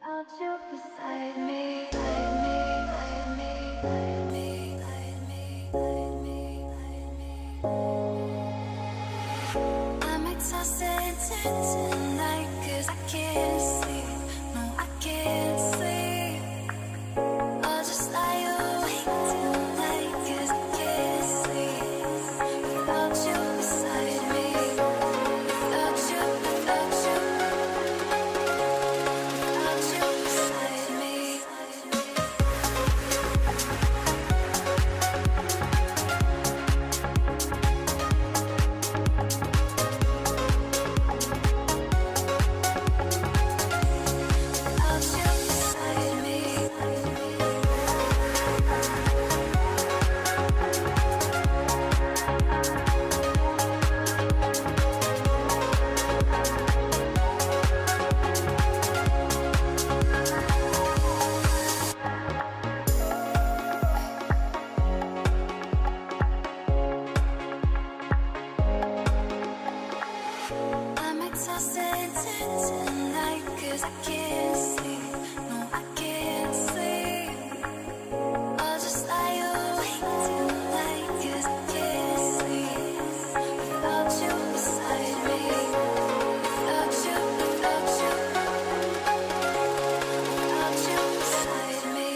Without you beside me, beside me, beside me, beside me, beside me, beside me, beside me. I'm exhausted tonight 'cause I can't sleep. No, I can't sleep. I'll just lie awake tonight 'cause I can't sleep. Without you beside me, without you, without you. I'm exhausted tonight 'cause I can't sleep. No, I can't sleep. I'll just lie awake tonight 'cause I can't sleep. Without you beside me, without you, without you, without you beside me.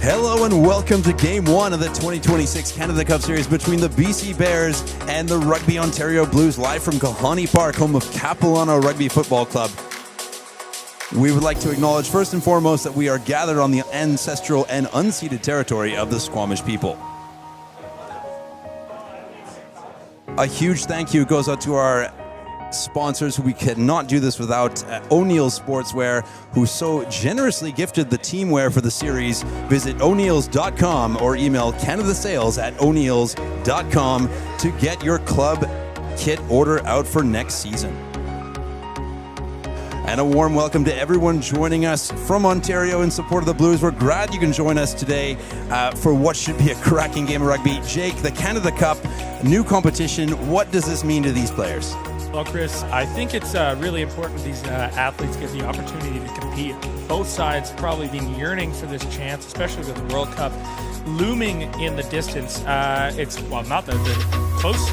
Hello and welcome to Game 1 of the 2026 Canada Cup Series between the BC Bears and the Rugby Ontario Blues, live from Klahanie Park, home of Capilano Rugby Football Club. We would like to acknowledge first and foremost that we are gathered on the ancestral and unceded territory of the Squamish people. A huge thank you goes out to our sponsors. We cannot do this without O'Neill's Sportswear, who so generously gifted the team wear for the series. Visit o'neills.com or email canadasales@o'neills.com to get your club kit order out for next season. And a warm welcome to everyone joining us from Ontario in support of the Blues. We're glad you can join us today for what should be a cracking game of rugby. Jake, the Canada Cup, new competition. What does this mean to these players? Well, Chris, I think it's really important these athletes get the opportunity to compete. Both sides probably been yearning for this chance, especially with the World Cup looming in the distance. It's, well, not the close.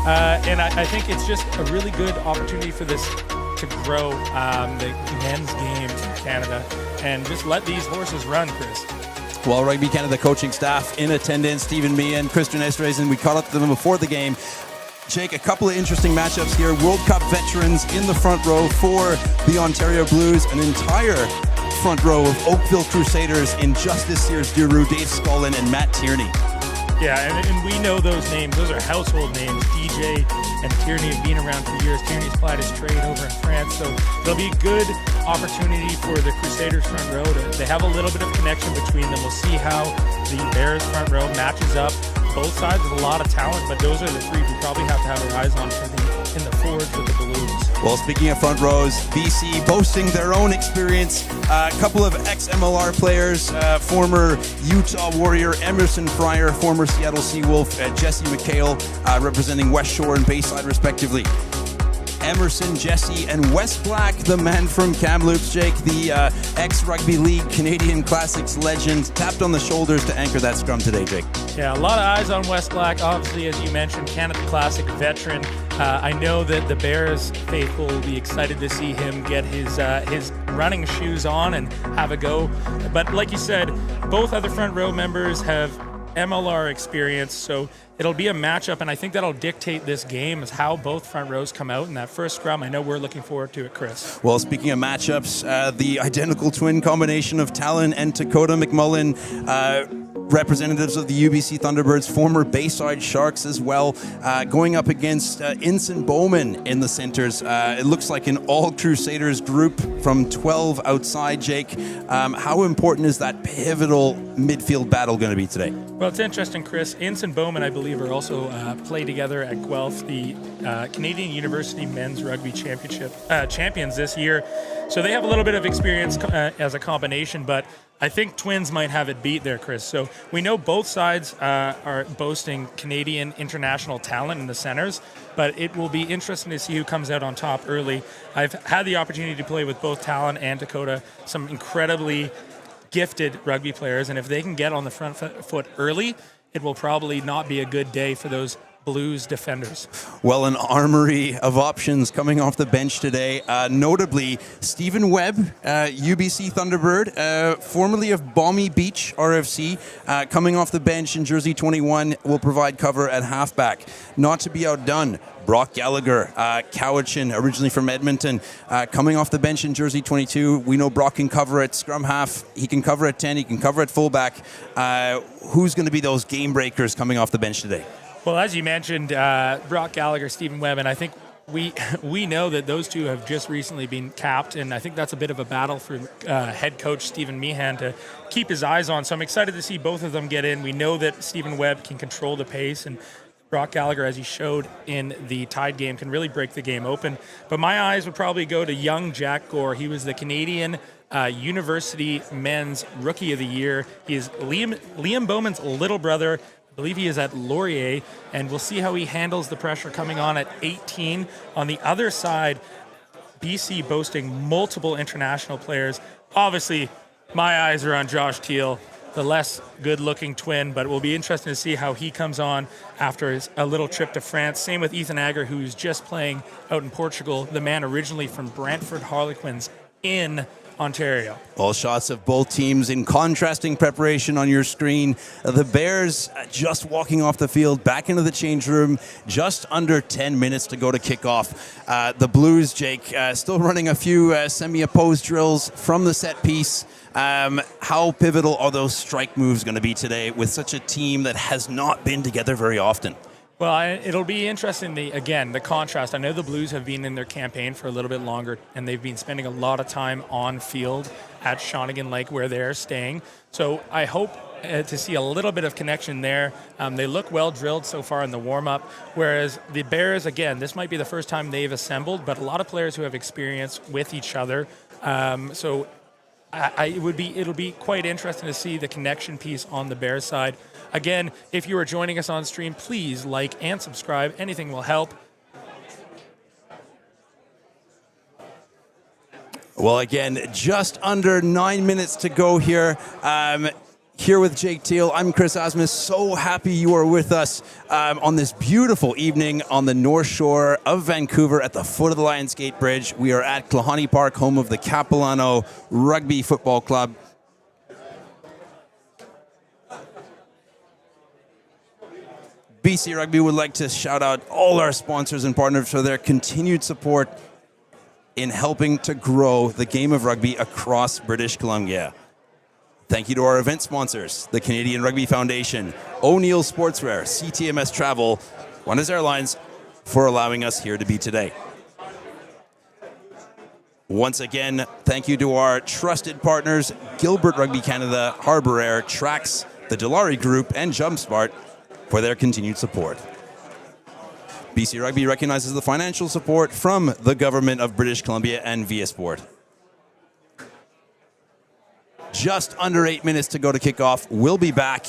And I think it's just a really good opportunity for this to grow the men's game in Canada and just let these horses run, Chris. Well, Rugby Canada coaching staff in attendance, Stephen Meehan, Christian Esterhazy, we caught up to them before the game. Jake, a couple of interesting matchups here. World Cup veterans in the front row for the Ontario Blues. An entire front row of Oakville Crusaders in just this year's Giroux, Dave Scullin and Matt Tierney. Yeah, and we know those names. Those are household names. DJ and Tierney have been around for years. Tierney's plied his trade over in France. So it'll be a good opportunity for the Crusaders front row. They have a little bit of connection between them. We'll see how the Bears front row matches up. Both sides with a lot of talent, but those are the three we probably have to have our eyes on in the forwards with the Blues. Well, speaking of front rows, BC boasting their own experience. A couple of ex-MLR players, former Utah Warrior Emerson Fryer, former Seattle Seawolf Jesse McHale, representing West Shore and Bayside respectively. Emerson, Jesse, and Wes Black, the man from Kamloops, Jake, the ex-Rugby League Canadian Classics legend, tapped on the shoulders to anchor that scrum today, Jake. Yeah, a lot of eyes on Wes Black. Obviously, as you mentioned, Canada Classic veteran. I know that the Bears faithful will be excited to see him get his running shoes on and have a go. But like you said, both other front row members have MLR experience, so it'll be a matchup, and I think that'll dictate this game is how both front rows come out in that first scrum. I know we're looking forward to it, Chris. Well, speaking of matchups, the identical twin combination of Talon and Dakota McMullen, representatives of the UBC Thunderbirds, former Bayside Sharks as well, going up against Ensign Bowman in the centers. It looks like an all-Crusaders group from 12 outside, Jake. How important is that pivotal midfield battle going to be today? Well, it's interesting, Chris. Ensign Bowman, I believe, are also play together at Guelph, the Canadian University Men's Rugby Championship champions this year. So they have a little bit of experience as a combination, but I think twins might have it beat there, Chris. So we know both sides are boasting Canadian international talent in the centers, but it will be interesting to see who comes out on top early. I've had the opportunity to play with both Talon and Dakota, some incredibly gifted rugby players, and if they can get on the front foot early, it will probably not be a good day for those Blues defenders. Well, an armory of options coming off the bench today. Notably, Stephen Webb, UBC Thunderbird, formerly of Balmy Beach RFC, coming off the bench in jersey 21, will provide cover at halfback. Not to be outdone, Brock Gallagher, Cowichan, originally from Edmonton, coming off the bench in jersey 22. We know Brock can cover at scrum half. He can cover at 10. He can cover at fullback. Who's going to be those game breakers coming off the bench today? Well, as you mentioned, Brock Gallagher, Stephen Webb, and I think we know that those two have just recently been capped, and I think that's a bit of a battle for head coach Stephen Meehan to keep his eyes on. So I'm excited to see both of them get in. We know that Stephen Webb can control the pace, and Brock Gallagher, as he showed in the Tide game, can really break the game open. But my eyes would probably go to young Jack Gore. He was the Canadian University Men's Rookie of the Year. He is Liam Bowman's little brother. I believe he is at Laurier, and we'll see how he handles the pressure coming on at 18. On the other side, BC boasting multiple international players. Obviously, my eyes are on Josh Teal, the less good-looking twin, but it will be interesting to see how he comes on after a little trip to France. Same with Ethan Agger, who's just playing out in Portugal, the man originally from Brantford Harlequins in Ontario. All shots of both teams in contrasting preparation on your screen. The Bears just walking off the field, back into the change room, just under 10 minutes to go to kickoff. The Blues, Jake, still running a few semi-opposed drills from the set piece. How pivotal are those strike moves going to be today with such a team that has not been together very often? Well, it'll be interesting, the contrast. I know the Blues have been in their campaign for a little bit longer, and they've been spending a lot of time on field at Shawnigan Lake where they're staying. So I hope to see a little bit of connection there. They look well drilled so far in the warm-up, whereas the Bears, again, this might be the first time they've assembled, but a lot of players who have experience with each other. So it'll be quite interesting to see the connection piece on the Bears side. Again, if you are joining us on stream, please like and subscribe. Anything will help. Well, again, just under 9 minutes to go here. Here with Jake Teal, I'm Chris Asmus. So happy you are with us on this beautiful evening on the North Shore of Vancouver at the foot of the Lions Gate Bridge. We are at Klahanie Park, home of the Capilano Rugby Football Club. BC Rugby would like to shout out all our sponsors and partners for their continued support in helping to grow the game of rugby across British Columbia. Thank you to our event sponsors, the Canadian Rugby Foundation, O'Neill Sportswear, CTMS Travel, Qantas Airlines, for allowing us here to be today. Once again, thank you to our trusted partners, Gilbert Rugby Canada, Harbour Air, Trax, the Dilawri Group, and JumpSmart for their continued support. BC Rugby recognizes the financial support from the Government of British Columbia and Via Sport. Just under 8 minutes to go to kickoff. We'll be back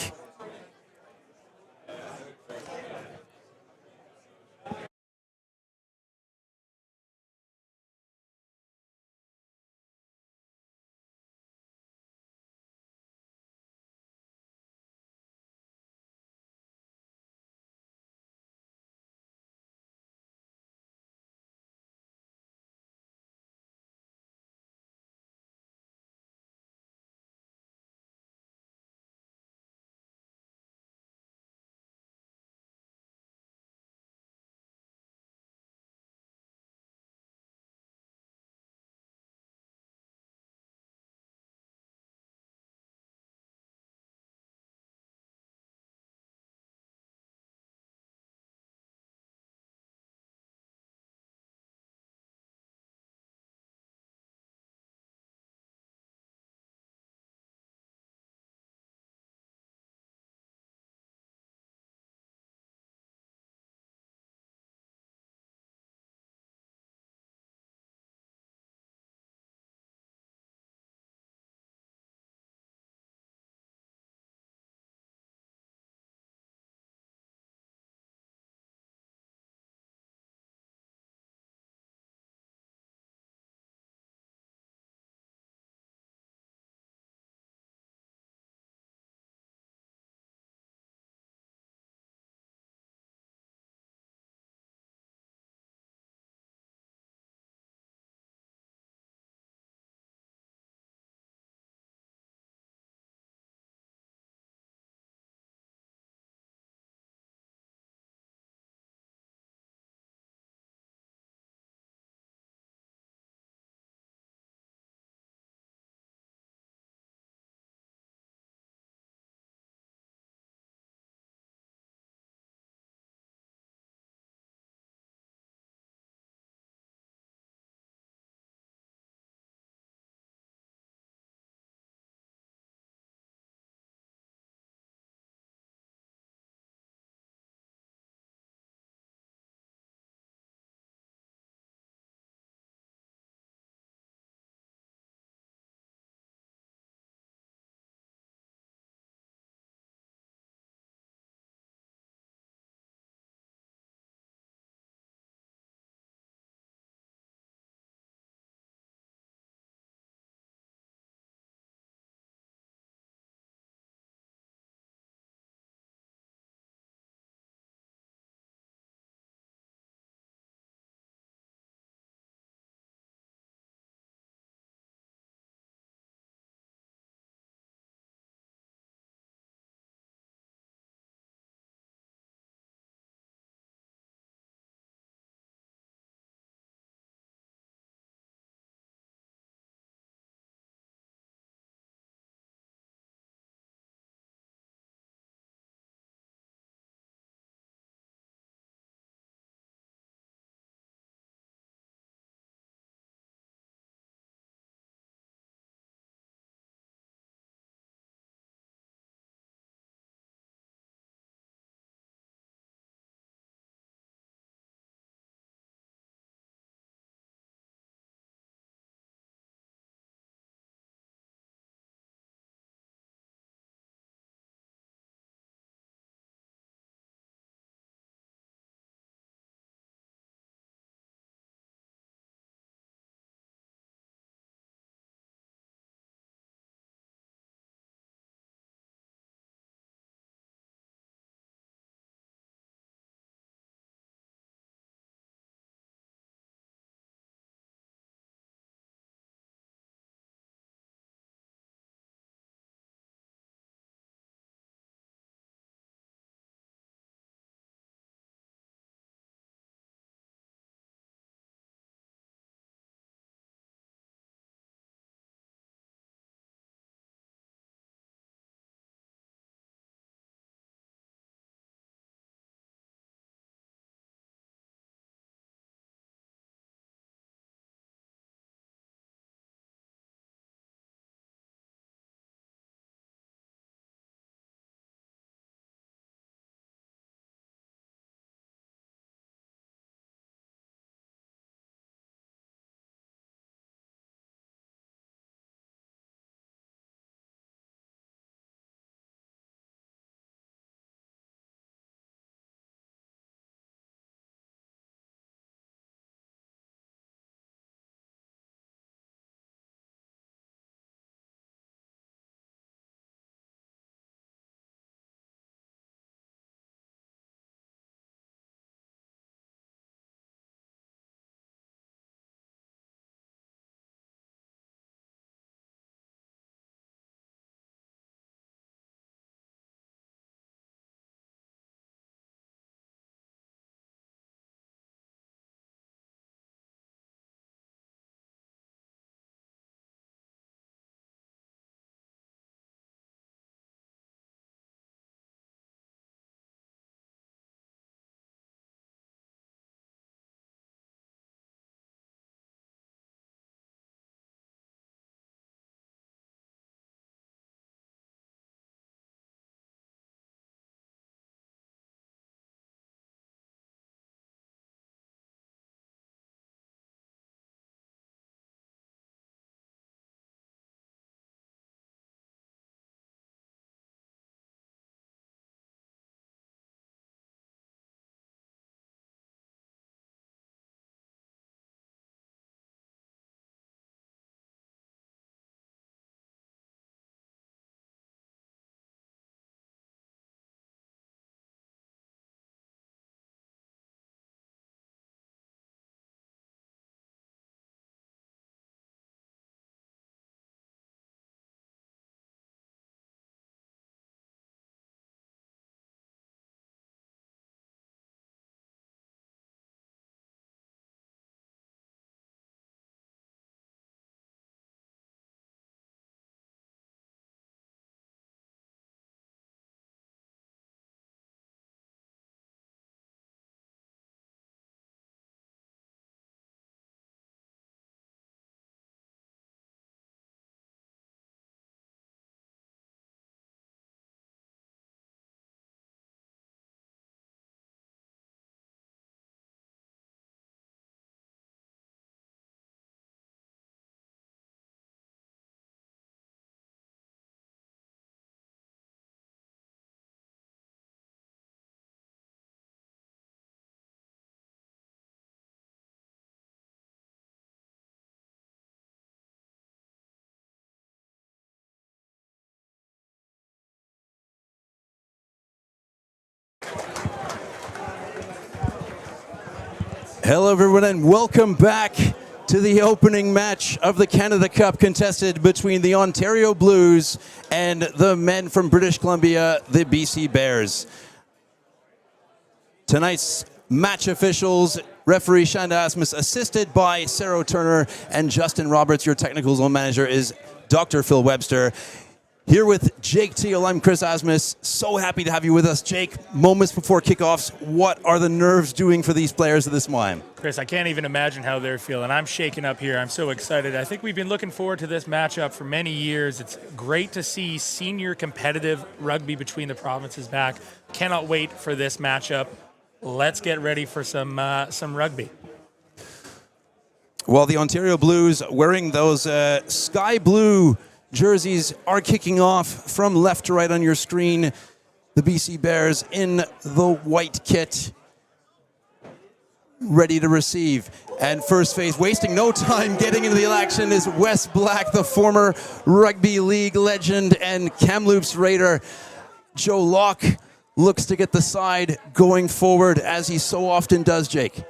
Hello, everyone, and welcome back to the opening match of the Canada Cup contested between the Ontario Blues and the men from British Columbia, the BC Bears. Tonight's match officials, referee Shanda Asmus, assisted by Sarah Turner and Justin Roberts. Your technical zone manager is Dr. Phil Webster. Here with Jake Teal, I'm Chris Asmus. So happy to have you with us. Jake, moments before kickoffs, what are the nerves doing for these players at this time? Chris, I can't even imagine how they're feeling. I'm shaking up here. I'm so excited. I think we've been looking forward to this matchup for many years. It's great to see senior competitive rugby between the provinces back. Cannot wait for this matchup. Let's get ready for some rugby. Well, the Ontario Blues wearing those sky blue jerseys are kicking off from left to right on your screen. The BC Bears in the white kit, ready to receive. And first phase, wasting no time getting into the action, is Wes Black, the former rugby league legend and Kamloops Raider. Joe Locke looks to get the side going forward, as he so often does, Jake.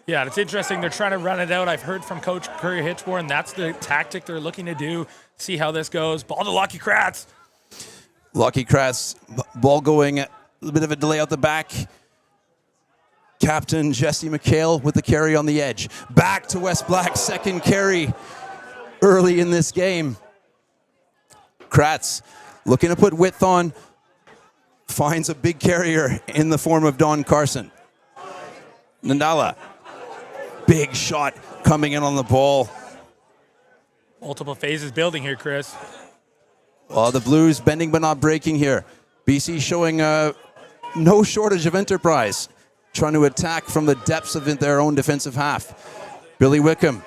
Yeah, it's interesting. They're trying to run it out. I've heard from Coach Curry Hitchborn that's the tactic they're looking to do. See how this goes. Ball to Lockie Kratz. Lockie Kratz, ball going, a little bit of a delay out the back. Captain Jesse McHale with the carry on the edge. Back to Wes Black, second carry early in this game. Kratz looking to put width on. Finds a big carrier in the form of Don Carson. Nandala. Big shot coming in on the ball. Multiple phases building here, Chris. Well, the Blues bending but not breaking here. BC showing no shortage of enterprise, trying to attack from the depths of their own defensive half. Billy Wickham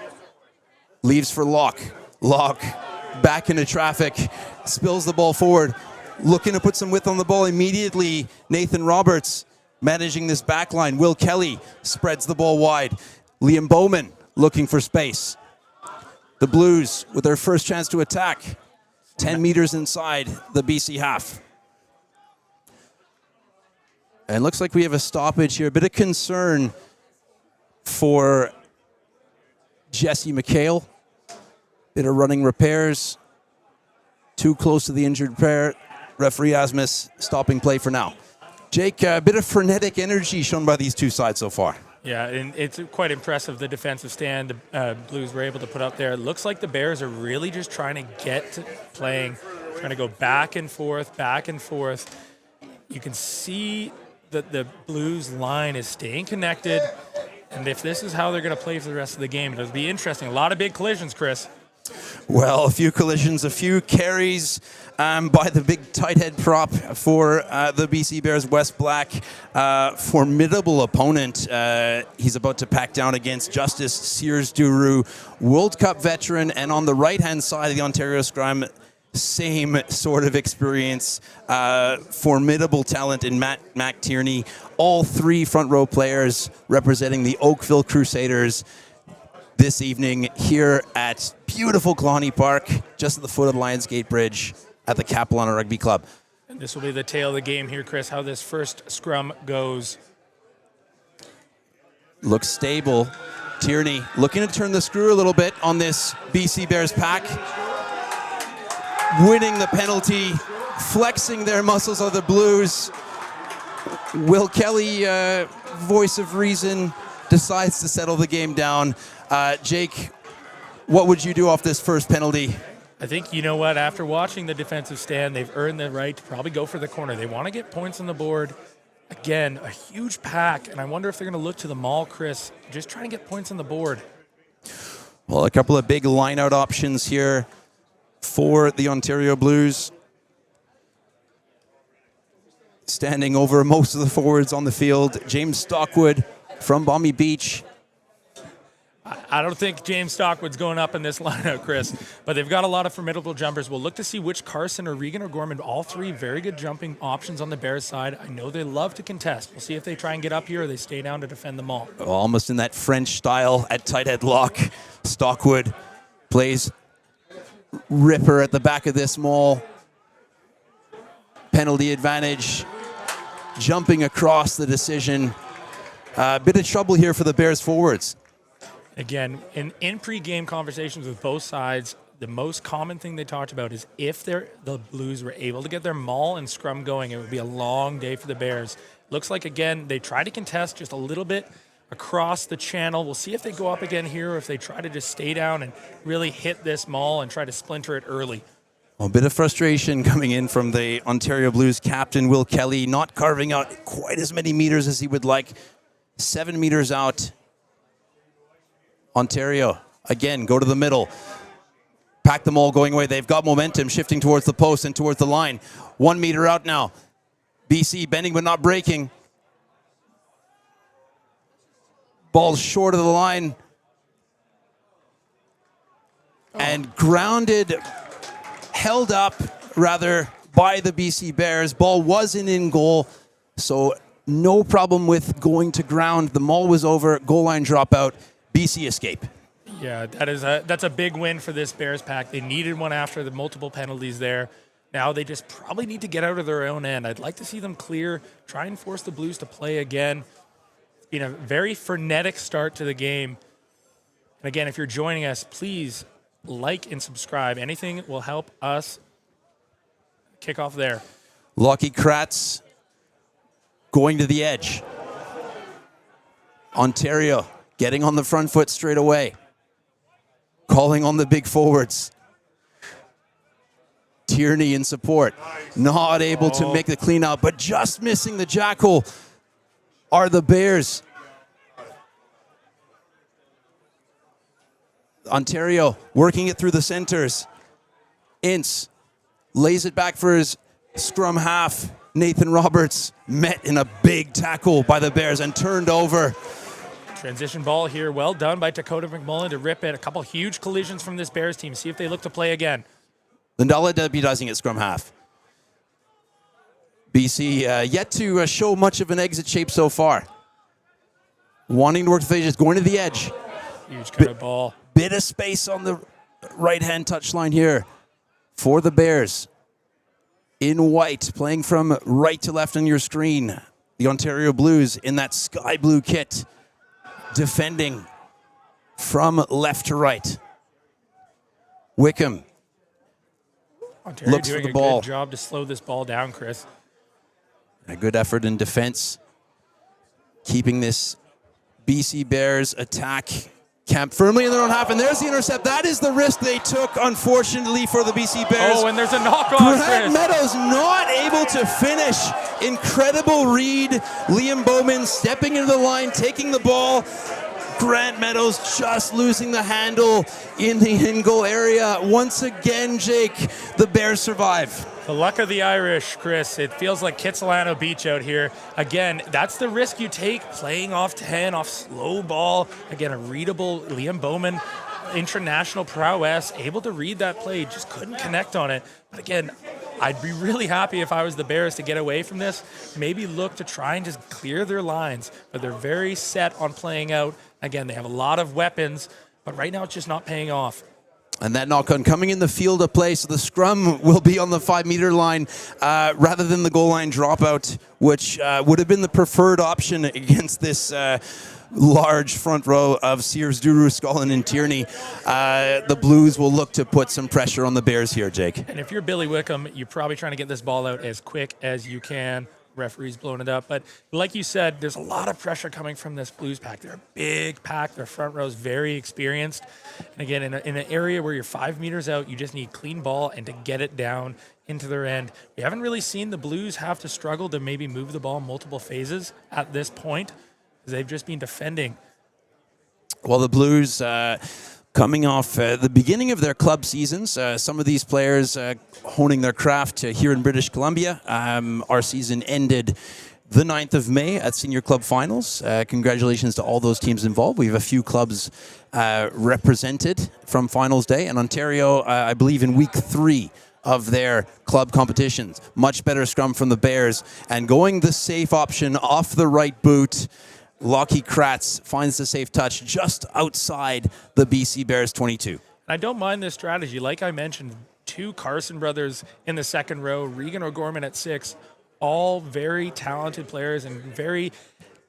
leaves for Locke. Locke back into traffic, spills the ball forward, looking to put some width on the ball immediately. Nathan Roberts managing this back line. Will Kelly spreads the ball wide. Liam Bowman looking for space. The Blues with their first chance to attack, 10 meters inside the BC half. And looks like we have a stoppage here. A bit of concern for Jesse McHale. Bit of running repairs. Too close to the injured pair. Referee Asmus stopping play for now. Jake, a bit of frenetic energy shown by these two sides so far. Yeah, and it's quite impressive, the defensive stand the Blues were able to put up there. It looks like the Bears are really just trying to get to playing, trying to go back and forth, back and forth. You can see that the Blues line is staying connected, and if this is how they're going to play for the rest of the game, it'll be interesting. A lot of big collisions, Chris. Well, a few collisions, a few carries by the big tight head prop for the BC Bears, Wes Black. Formidable opponent. He's about to pack down against Justice Sears-Duru, World Cup veteran, and on the right-hand side of the Ontario scrum, same sort of experience. Formidable talent in Mac Tierney. All three front row players representing the Oakville Crusaders this evening here at beautiful Klahanie Park, just at the foot of the Lionsgate Bridge at the Capilano Rugby Club. And this will be the tail of the game here, Chris, how this first scrum goes. Looks stable. Tierney looking to turn the screw a little bit on this BC Bears pack. Winning the penalty, flexing their muscles of the Blues. Will Kelly, voice of reason, decides to settle the game down. Jake, what would you do off this first penalty? I think, you know what, after watching the defensive stand, they've earned the right to probably go for the corner. They want to get points on the board. Again, a huge pack, and I wonder if they're going to look to the maul, Chris, just trying to get points on the board. Well, a couple of big line-out options here for the Ontario Blues. Standing over most of the forwards on the field, James Stockwood from Balmy Beach. I don't think James Stockwood's going up in this lineup, Chris, but they've got a lot of formidable jumpers. We'll look to see which Carson or Regan or Gorman, all three very good jumping options on the Bears side. I know they love to contest. We'll see if they try and get up here or they stay down to defend them all. Almost in that French style at tight head lock. Stockwood plays ripper at the back of this maul. Penalty advantage. Jumping across the decision A bit of trouble here for the Bears forwards. Again, in pre-game conversations with both sides, the most common thing they talked about is if the Blues were able to get their maul and scrum going, it would be a long day for the Bears. Looks like, again, they try to contest just a little bit across the channel. We'll see if they go up again here or if they try to just stay down and really hit this maul and try to splinter it early. A bit of frustration coming in from the Ontario Blues captain, Will Kelly, not carving out quite as many meters as he would like. 7 meters out. Ontario, again, go to the middle. Pack them all going away. They've got momentum shifting towards the post and towards the line. 1 meter out now. BC bending but not breaking. Ball short of the line. And grounded, held up rather by the BC Bears. Ball wasn't in goal, so no problem with going to ground. The maul was over, goal line dropout, BC escape. Yeah, that's a big win for this Bears pack. They needed one after the multiple penalties there. Now they just probably need to get out of their own end. I'd like to see them clear, try and force the Blues to play again. It's been a very frenetic start to the game. And again, if you're joining us, please like and subscribe. Anything will help us kick off there. Lockie Kratz going to the edge. Ontario getting on the front foot straight away. Calling on the big forwards. Tierney in support. Not able to make the clean out, but just missing the jackal are the Bears. Ontario working it through the centers. Ince lays it back for his scrum half. Nathan Roberts met in a big tackle by the Bears and turned over. Transition ball here. Well done by Dakota McMullen to rip it. A couple huge collisions from this Bears team. See if they look to play again. Lindala deputizing at scrum half. BC yet to show much of an exit shape so far. Wanting to work the phases, going to the edge. Huge kind of ball. Bit of space on the right-hand touchline here for the Bears. In white, playing from right to left on your screen. The Ontario Blues in that sky blue kit. Defending from left to right. Wickham Ontario looks doing for the ball. A good job to slow this ball down, Chris. A good effort in defense. Keeping this BC Bears attack camp firmly in their own half. And there's the intercept. That is the risk they took, unfortunately, for the BC Bears. Oh, and there's a knockoff, Grant Chris. Meadows not able to finish. Incredible read. Liam Bowman stepping into the line, taking the ball. Grant Meadows just losing the handle in the in-goal area. Once again, Jake, the Bears survive. The luck of the Irish, Chris. It feels like Kitsilano Beach out here. Again, that's the risk you take, playing off 10, off slow ball. Again, a readable Liam Bowman, international prowess, able to read that play, just couldn't connect on it. But again, I'd be really happy if I was the Bears to get away from this, maybe look to try and just clear their lines, but they're very set on playing out. Again, they have a lot of weapons, but right now it's just not paying off. And that knock-on coming in the field of play, so the scrum will be on the 5-meter line rather than the goal line dropout, which would have been the preferred option against this large front row of Sears, Duru, Scullin, and Tierney. The Blues will look to put some pressure on the Bears here, Jake. And if you're Billy Wickham, you're probably trying to get this ball out as quick as you can. Referee's blown it up. But like you said, there's a lot of pressure coming from this Blues pack. They're a big pack. Their front row's very experienced. And again, in an area where you're 5 meters out, you just need clean ball and to get it down into their end. We haven't really seen the Blues have to struggle to maybe move the ball multiple phases at this point, because they've just been defending. Well, the Blues coming off the beginning of their club seasons, some of these players honing their craft here in British Columbia. Our season ended the 9th of May at Senior Club Finals. Congratulations to all those teams involved. We have a few clubs represented from Finals Day. And Ontario, I believe, in week 3 of their club competitions. Much better scrum from the Bears. And going the safe option off the right boot, Lockie Kratz finds the safe touch just outside the BC Bears 22. I don't mind this strategy. Like I mentioned, 2 Carson brothers in the second row, Regan O'Gorman at 6, all very talented players and very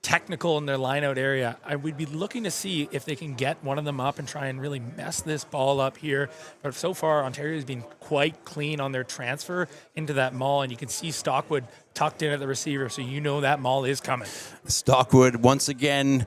technical in their line-out area. I would be looking to see if they can get one of them up and try and really mess this ball up here. But so far, Ontario's been quite clean on their transfer into that maul, and you can see Stockwood tucked in at the receiver, so you know that maul is coming. Stockwood once again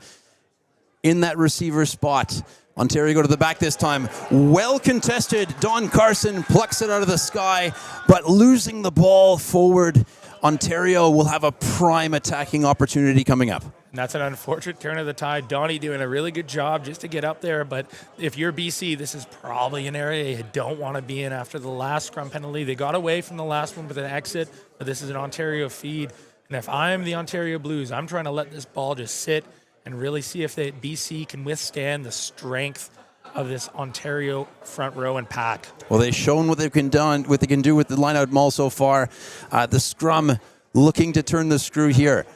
in that receiver spot. Ontario go to the back this time. Well contested. Don Carson plucks it out of the sky, but losing the ball forward. Ontario will have a prime attacking opportunity coming up. And that's an unfortunate turn of the tide. Donnie doing a really good job just to get up there. But if you're BC, this is probably an area you don't want to be in after the last scrum penalty. They got away from the last one with an exit, but this is an Ontario feed. And if I'm the Ontario Blues, I'm trying to let this ball just sit and really see if BC can withstand the strength of this Ontario front row and pack. Well, they've shown what they can do with the line-out maul so far. The scrum looking to turn the screw here.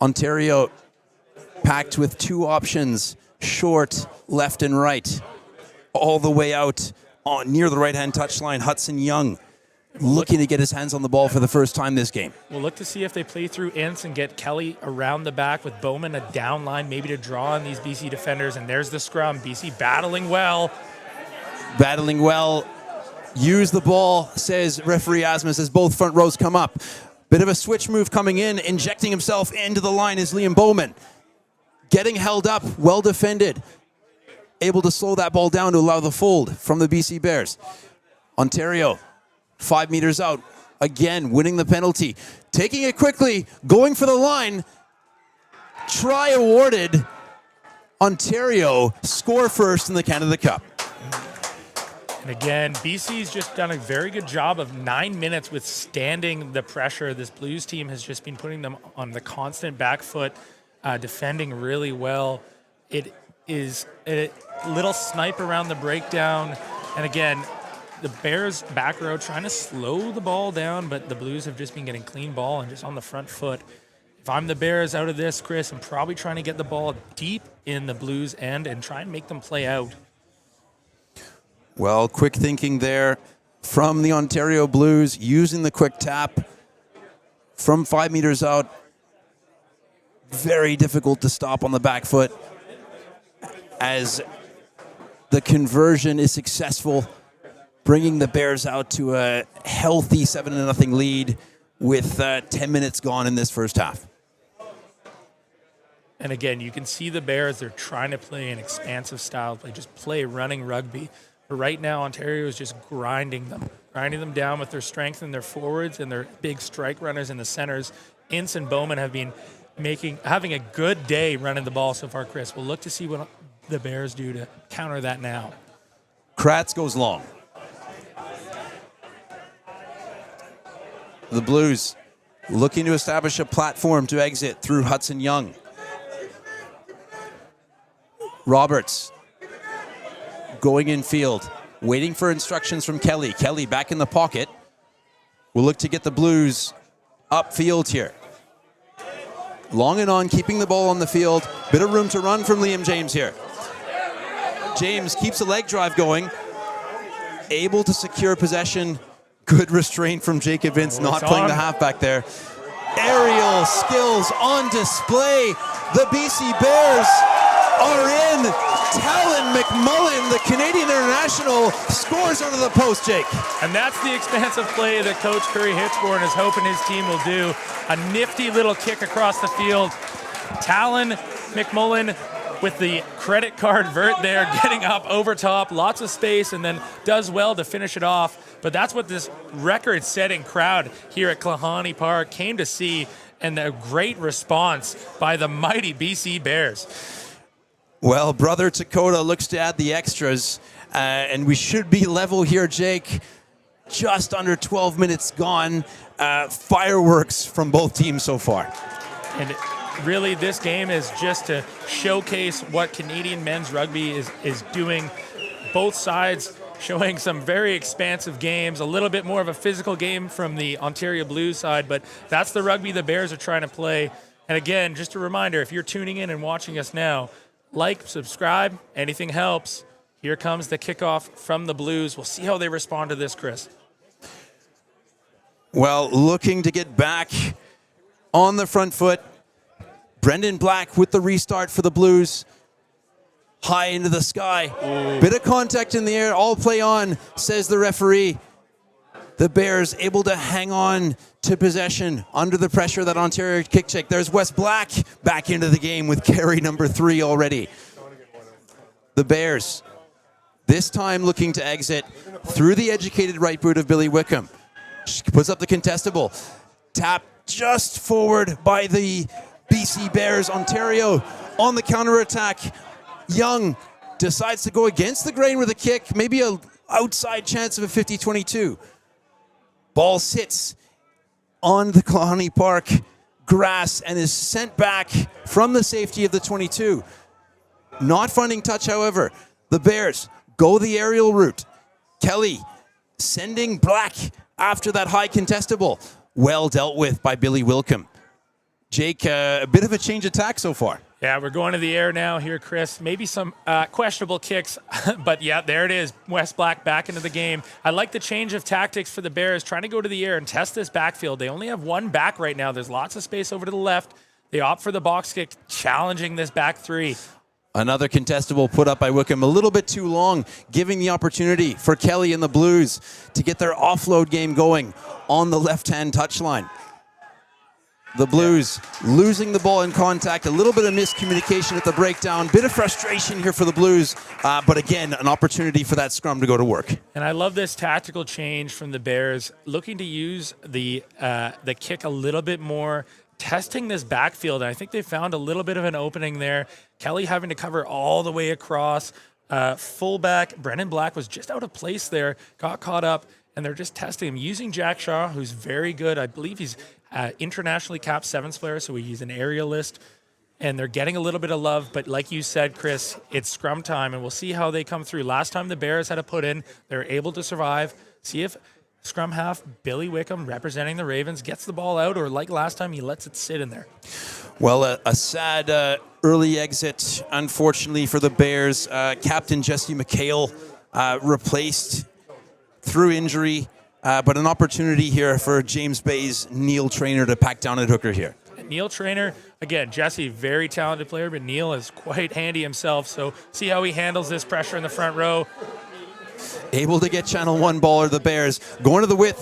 Ontario packed with two options, short, left and right, all the way out near the right-hand touchline. Hudson Young looking to get his hands on the ball for the first time this game. We'll look to see if they play through Ince and get Kelly around the back with Bowman a down line, maybe to draw on these BC defenders. And there's the scrum. BC battling well. Battling well. Use the ball, says referee Asmus, as both front rows come up. Bit of a switch move coming in, injecting himself into the line is Liam Bowman. Getting held up, well defended. Able to slow that ball down to allow the fold from the BC Bears. Ontario 5 meters out, again winning the penalty, taking it quickly, going for the line. Try awarded. Ontario score first in the Canada Cup. And again, BC's just done a very good job of 9 minutes withstanding the pressure. This Blues team has just been putting them on the constant back foot, defending really well. It is a little snipe around the breakdown. And again, the Bears back row trying to slow the ball down, but the Blues have just been getting clean ball and just on the front foot. If I'm the Bears out of this, Chris, I'm probably trying to get the ball deep in the Blues end and try and make them play out. Well, quick thinking there from the Ontario Blues, using the quick tap from 5 meters out. Very difficult to stop on the back foot as the conversion is successful, bringing the Bears out to a healthy 7-0 lead with 10 minutes gone in this first half. And again, you can see the Bears, they're trying to play an expansive style play, just play running rugby. But right now, Ontario is just grinding them down with their strength in their forwards and their big strike runners in the centers. Ince and Bowman have been having a good day running the ball so far, Chris. We'll look to see what the Bears do to counter that now. Kratz goes long. The Blues looking to establish a platform to exit through Hudson Young. Roberts going in field, waiting for instructions from Kelly. Kelly back in the pocket. We'll look to get the Blues upfield here. Long and on, keeping the ball on the field. Bit of room to run from Liam James here. James keeps the leg drive going. Able to secure possession. Good restraint from Jacob Vince, not playing the halfback there. Aerial skills on display. The BC Bears are in. Talon McMullen, the Canadian international, scores under the post, Jake. And that's the expansive play that Coach Curry Hitchborn is hoping his team will do. A nifty little kick across the field. Talon McMullen with the credit card vert there, getting up over top, lots of space, and then does well to finish it off. But that's what this record-setting crowd here at Klahanie Park came to see, and a great response by the mighty BC Bears. Well, Brother Dakota looks to add the extras, and we should be level here, Jake. Just under 12 minutes gone. Fireworks from both teams so far. And really, this game is just to showcase what Canadian men's rugby is doing. Both sides showing some very expansive games, a little bit more of a physical game from the Ontario Blues side, but that's the rugby the Bears are trying to play. And again, just a reminder, if you're tuning in and watching us now, like, subscribe, anything helps. Here comes the kickoff from the Blues. We'll see how they respond to this, Chris. Well, looking to get back on the front foot. Brendan Black with the restart for the Blues. High into the sky. Bit of contact in the air. All play on, says the referee. The Bears able to hang on to possession under the pressure of that Ontario kick check. There's Wes Black back into the game with carry number 3 already. The Bears, this time looking to exit through the educated right boot of Billy Wickham. Puts up the contestable. Tap just forward by the BC Bears. Ontario on the counterattack. Young decides to go against the grain with a kick. Maybe a outside chance of a 50-22. Ball sits on the Klahanie Park grass and is sent back from the safety of the 22. Not finding touch, however. The Bears go the aerial route. Kelly sending Black after that high contestable. Well dealt with by Billy Wickham. Jake, a bit of a change of tack so far. Yeah, we're going to the air now here, Chris. Maybe some questionable kicks, but yeah, there it is. Wes Black back into the game. I like the change of tactics for the Bears, trying to go to the air and test this backfield. They only have one back right now. There's lots of space over to the left. They opt for the box kick, challenging this back 3. Another contestable put up by Wickham, a little bit too long, giving the opportunity for Kelly and the Blues to get their offload game going on the left-hand touchline. The Blues losing the ball in contact, a little bit of miscommunication at the breakdown, bit of frustration here for the Blues, but again, an opportunity for that scrum to go to work. And I love this tactical change from the Bears, looking to use the kick a little bit more, testing this backfield. And I think they found a little bit of an opening there. Kelly having to cover all the way across. Fullback, Brendan Black was just out of place there, got caught up, and they're just testing him using Jack Shaw, who's very good. I believe he's internationally capped 7th player, so he's an aerialist. And they're getting a little bit of love, but like you said, Chris, it's scrum time, and we'll see how they come through. Last time the Bears had to put in, they were able to survive. See if scrum half Billy Wickham, representing the Ravens, gets the ball out, or like last time, he lets it sit in there. Well, a sad early exit, unfortunately, for the Bears. Captain Jesse McHale replaced through injury, but an opportunity here for James Bay's Neil Traynor to pack down at hooker here. Neil Traynor, again, Jesse, very talented player, but Neil is quite handy himself, so see how he handles this pressure in the front row. Able to get channel 1 baller, the Bears. Going to the width.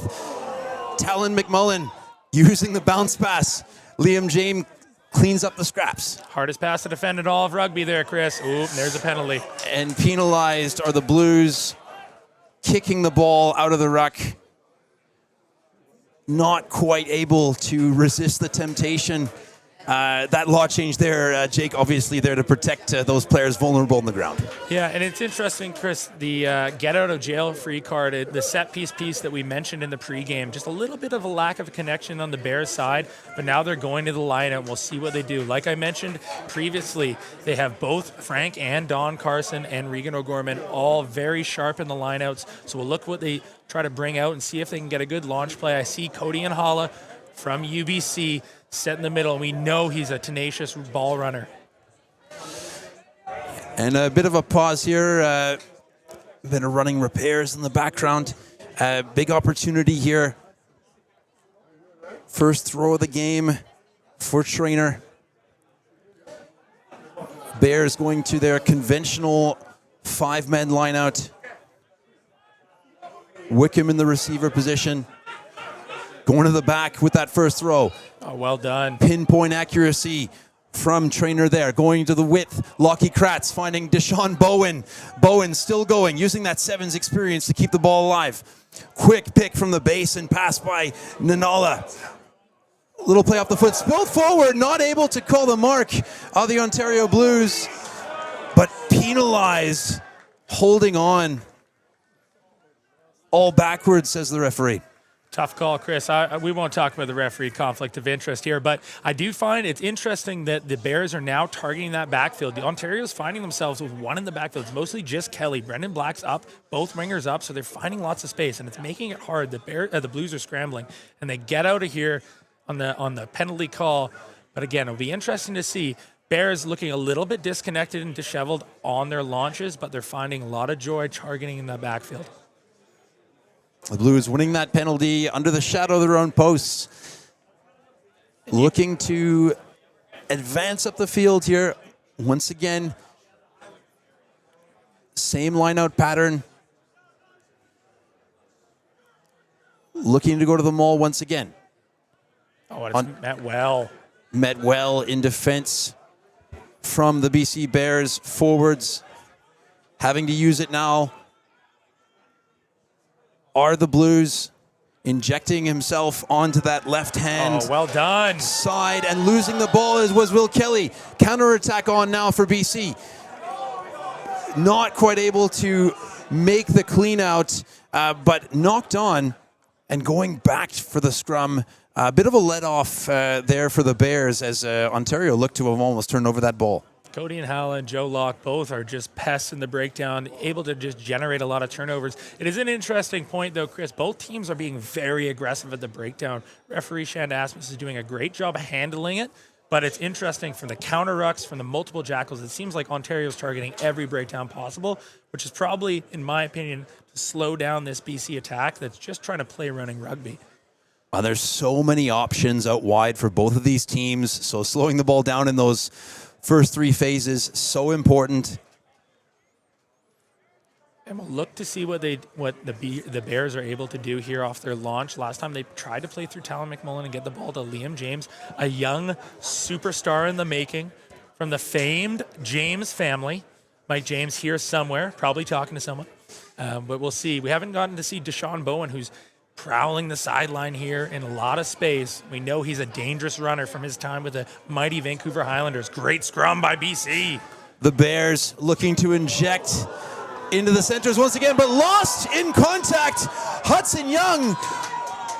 Talon McMullen using the bounce pass. Liam James cleans up the scraps. Hardest pass to defend in all of rugby there, Chris. Ooh, there's a penalty. And penalized are the Blues, kicking the ball out of the ruck. Not quite able to resist the temptation. That law change there, Jake, obviously there to protect those players vulnerable on the ground. Yeah, and it's interesting, Chris, the get out of jail free card, the set piece that we mentioned in the pregame, just a little bit of a lack of connection on the Bears side, but now they're going to the lineup. We'll see what they do. Like I mentioned previously, they have both Frank and Don Carson and Regan O'Gorman all very sharp in the lineouts, so we'll look what they try to bring out and see if they can get a good launch play. I see Cody and Holla from UBC set in the middle, and we know he's a tenacious ball runner. And a bit of a pause here. Bit of running repairs in the background. Big opportunity here. First throw of the game for Traynor. Bears going to their conventional 5-man lineout. Wickham in the receiver position. Going to the back with that first throw. Oh, well done. Pinpoint accuracy from Traynor there. Going to the width. Lockie Kratz finding Deshaun Bowen. Bowen still going, using that 7's experience to keep the ball alive. Quick pick from the base and pass by Nanala. Little play off the foot. Spill forward. Not able to call the mark of the Ontario Blues, but penalized. Holding on. All backwards, says the referee. Tough call, Chris. We won't talk about the referee conflict of interest here, but I do find it's interesting that the Bears are now targeting that backfield. The Ontario's finding themselves with one in the backfield. It's mostly just Kelly. Brendan Black's up, both wingers up, so they're finding lots of space, and it's making it hard. The Blues are scrambling, and they get out of here on the penalty call. But again, it'll be interesting to see. Bears looking a little bit disconnected and disheveled on their launches, but they're finding a lot of joy targeting in the backfield. The Blues winning that penalty under the shadow of their own posts. Looking to advance up the field here. Once again, same line-out pattern. Looking to go to the maul once again. Oh, and it's met well. Met well in defense from the BC Bears forwards. Having to use it now are the Blues. Injecting himself onto that left hand. Oh, well done. Side and losing the ball as was Will Kelly. Counterattack on now for BC. Not quite able to make the clean out, but knocked on and going back for the scrum. A bit of a let off there for the Bears as Ontario looked to have almost turned over that ball. Cody and Halla and Joe Locke both are just pests in the breakdown, able to just generate a lot of turnovers. It is an interesting point, though, Chris. Both teams are being very aggressive at the breakdown. Referee Shand Asmus is doing a great job handling it, but it's interesting from the counter rucks, from the multiple jackals. It seems like Ontario's targeting every breakdown possible, which is probably, in my opinion, to slow down this BC attack that's just trying to play running rugby. There's so many options out wide for both of these teams, so slowing the ball down in those first three phases, so important. And we'll look to see what the Bears are able to do here off their launch. Last time they tried to play through Talon McMullen and get the ball to Liam James, a young superstar in the making from the famed James family. Mike James here somewhere, probably talking to someone. But we'll see. We haven't gotten to see Deshaun Bowen, who's prowling the sideline here in a lot of space. We know he's a dangerous runner from his time with the mighty Vancouver Highlanders. Great scrum by BC. The Bears looking to inject into the centers once again, but lost in contact. Hudson Young,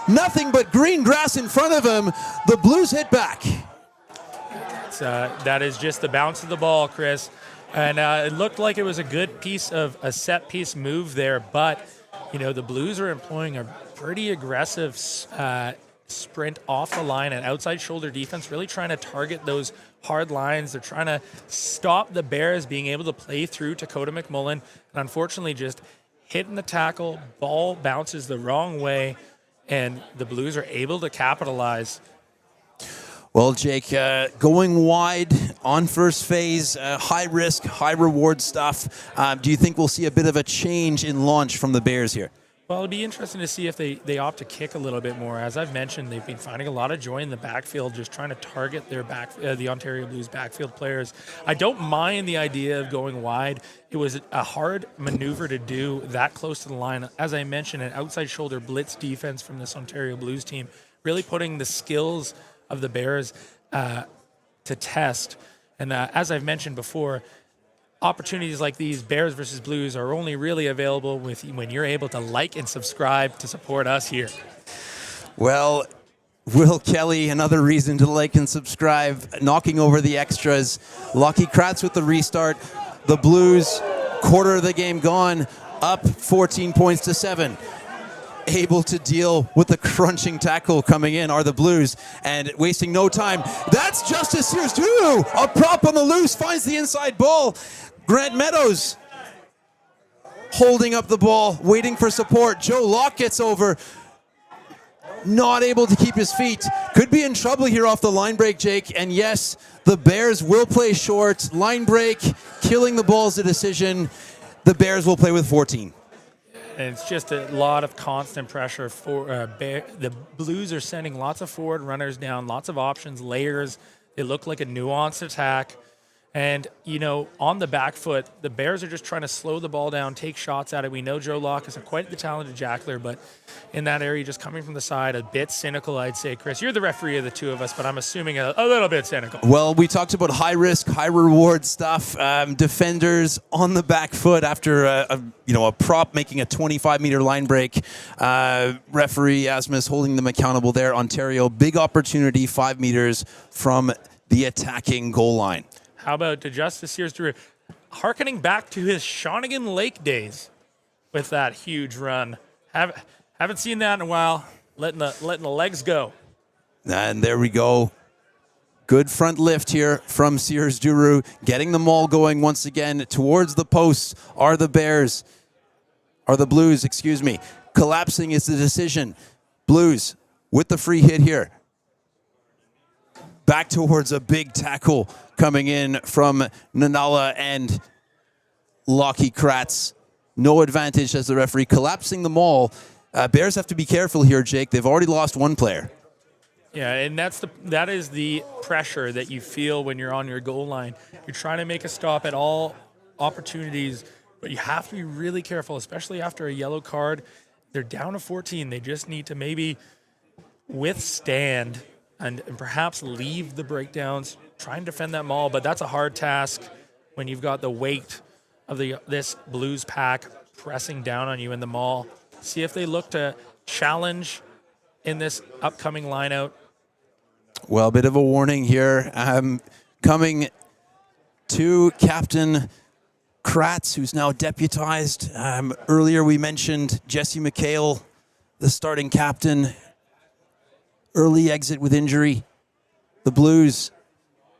nothing but green grass in front of him. The Blues hit back. That is just the bounce of the ball, Chris. And it looked like it was a good piece of a set piece move there, but the Blues are employing a pretty aggressive sprint off the line and outside shoulder defense, really trying to target those hard lines. They're trying to stop the Bears being able to play through Dakota McMullen, and unfortunately just hitting the tackle, ball bounces the wrong way, and the Blues are able to capitalize. Well, Jake, going wide on first phase, high risk, high reward stuff. Do you think we'll see a bit of a change in launch from the Bears here? Well, it'll be interesting to see if they opt to kick a little bit more. As I've mentioned, they've been finding a lot of joy in the backfield, just trying to target their the Ontario Blues backfield players. I don't mind the idea of going wide. It was a hard maneuver to do that close to the line. As I mentioned, an outside shoulder blitz defense from this Ontario Blues team, really putting the skills of the Bears to test. And as I've mentioned before, opportunities like these, Bears versus Blues, are only really available when you're able to like and subscribe to support us here. Well, Will Kelly, another reason to like and subscribe, knocking over the extras. Lockie Kratz with the restart. The Blues, quarter of the game gone, up 14 points to 7. Able to deal with the crunching tackle coming in are the Blues, and wasting no time. That's Justice Sears too. A prop on the loose, finds the inside ball. Grant Meadows holding up the ball, waiting for support. Joe Locke gets over, not able to keep his feet. Could be in trouble here off the line break, Jake. And yes, the Bears will play short. Line break, killing the ball is a decision. The Bears will play with 14. And it's just a lot of constant pressure for the Blues are sending lots of forward runners down, lots of options, layers. They look like a nuanced attack. And, on the back foot, the Bears are just trying to slow the ball down, take shots at it. We know Joe Locke is quite the talented jackler, but in that area, just coming from the side, a bit cynical, I'd say. Chris, you're the referee of the two of us, but I'm assuming a little bit cynical. Well, we talked about high risk, high reward stuff. Defenders on the back foot after a prop making a 25-meter line break. Referee Asmus holding them accountable there. Ontario, big opportunity, 5 meters from the attacking goal line. How about Justice Sears Drew, hearkening back to his Shawnigan Lake days with that huge run. Haven't seen that in a while. Letting the legs go. And there we go. Good front lift here from Sears Duru, getting the maul going once again towards the posts. Are the Blues, excuse me. Collapsing is the decision. Blues with the free hit here. back towards a big tackle coming in from Nanala and Lockie Kratz. No advantage as the referee collapsing the maul. Bears have to be careful here, Jake. They've already lost one player. Yeah, and that is the pressure that you feel when you're on your goal line. You're trying to make a stop at all opportunities, but you have to be really careful, especially after a yellow card. They're down to 14. They just need to maybe withstand and perhaps leave the breakdowns, try and defend that maul, but that's a hard task when you've got the weight of this Blues pack pressing down on you in the maul. See if they look to challenge in this upcoming lineout. Well, a bit of a warning here. Coming to Captain Kratz, who's now deputized. Earlier we mentioned Jesse McHale, the starting captain. Early exit with injury. The Blues,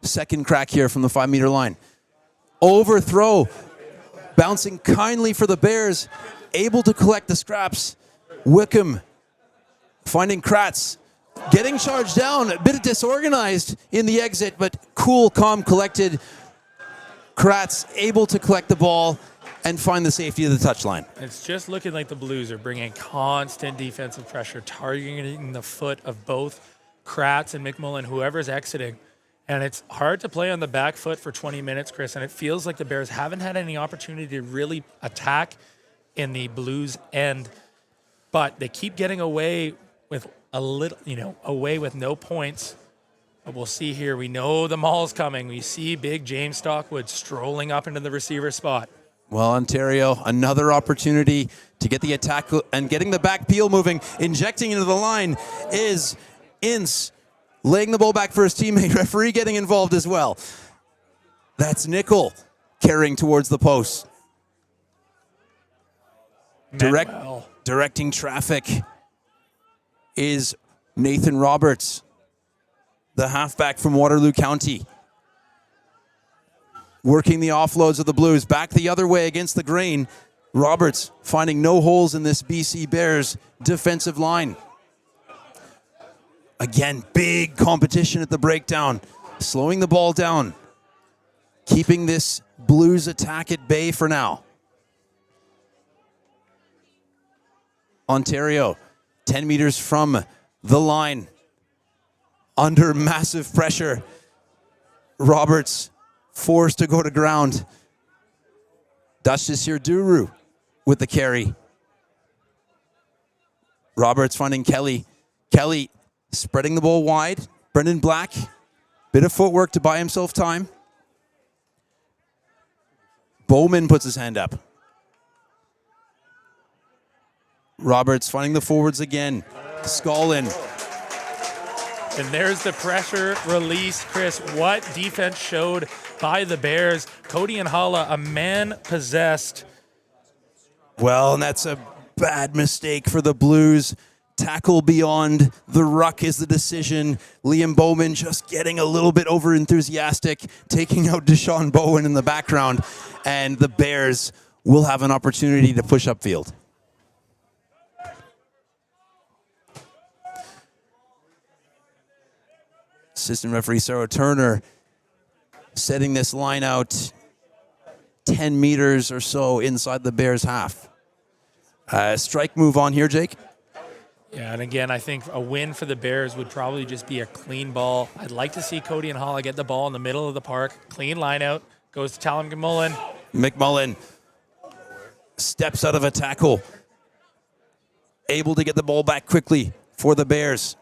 second crack here from the 5-meter line. Overthrow, bouncing kindly for the Bears, able to collect the scraps. Wickham finding Kratz, getting charged down, a bit disorganized in the exit, but cool, calm, collected. Kratz able to collect the ball and find the safety of the touchline. It's just looking like the Blues are bringing constant defensive pressure, targeting the foot of both Kratz and McMullen, whoever's exiting. And it's hard to play on the back foot for 20 minutes, Chris, and it feels like the Bears haven't had any opportunity to really attack in the Blues end. But they keep getting away with a little, away with no points. But we'll see here. We know the maul's coming. We see big James Stockwood strolling up into the receiver spot. Well, Ontario, another opportunity to get the attack and getting the back peel moving. Injecting into the line is Ince, laying the ball back for his teammate. Referee getting involved as well. That's Nickel carrying towards the post. Directing traffic is Nathan Roberts, the halfback from Waterloo County. Working the offloads of the Blues back the other way against the grain. Roberts finding no holes in this BC Bears defensive line. Again, big competition at the breakdown. Slowing the ball down. Keeping this Blues attack at bay for now. Ontario, 10 meters from the line. Under massive pressure. Roberts forced to go to ground. Dashis Duru with the carry. Roberts finding Kelly. Kelly spreading the ball wide. Brendan Black, bit of footwork to buy himself time. Bowman puts his hand up. Roberts finding the forwards again. Scullin. And there's the pressure release, Chris. What defense showed by the Bears. Cody and Hala, a man possessed. Well, and that's a bad mistake for the Blues. Tackle beyond the ruck is the decision. Liam Bowman just getting a little bit over enthusiastic, taking out Deshaun Bowen in the background, and the Bears will have an opportunity to push upfield. Assistant referee Sarah Turner setting this line out 10 meters or so inside the Bears' half. Strike move on here, Jake. Yeah, and again, I think a win for the Bears would probably just be a clean ball. I'd like to see Cody and Hala get the ball in the middle of the park. Clean line out. Goes to Talon McMullen. McMullen steps out of a tackle. Able to get the ball back quickly for the Bears.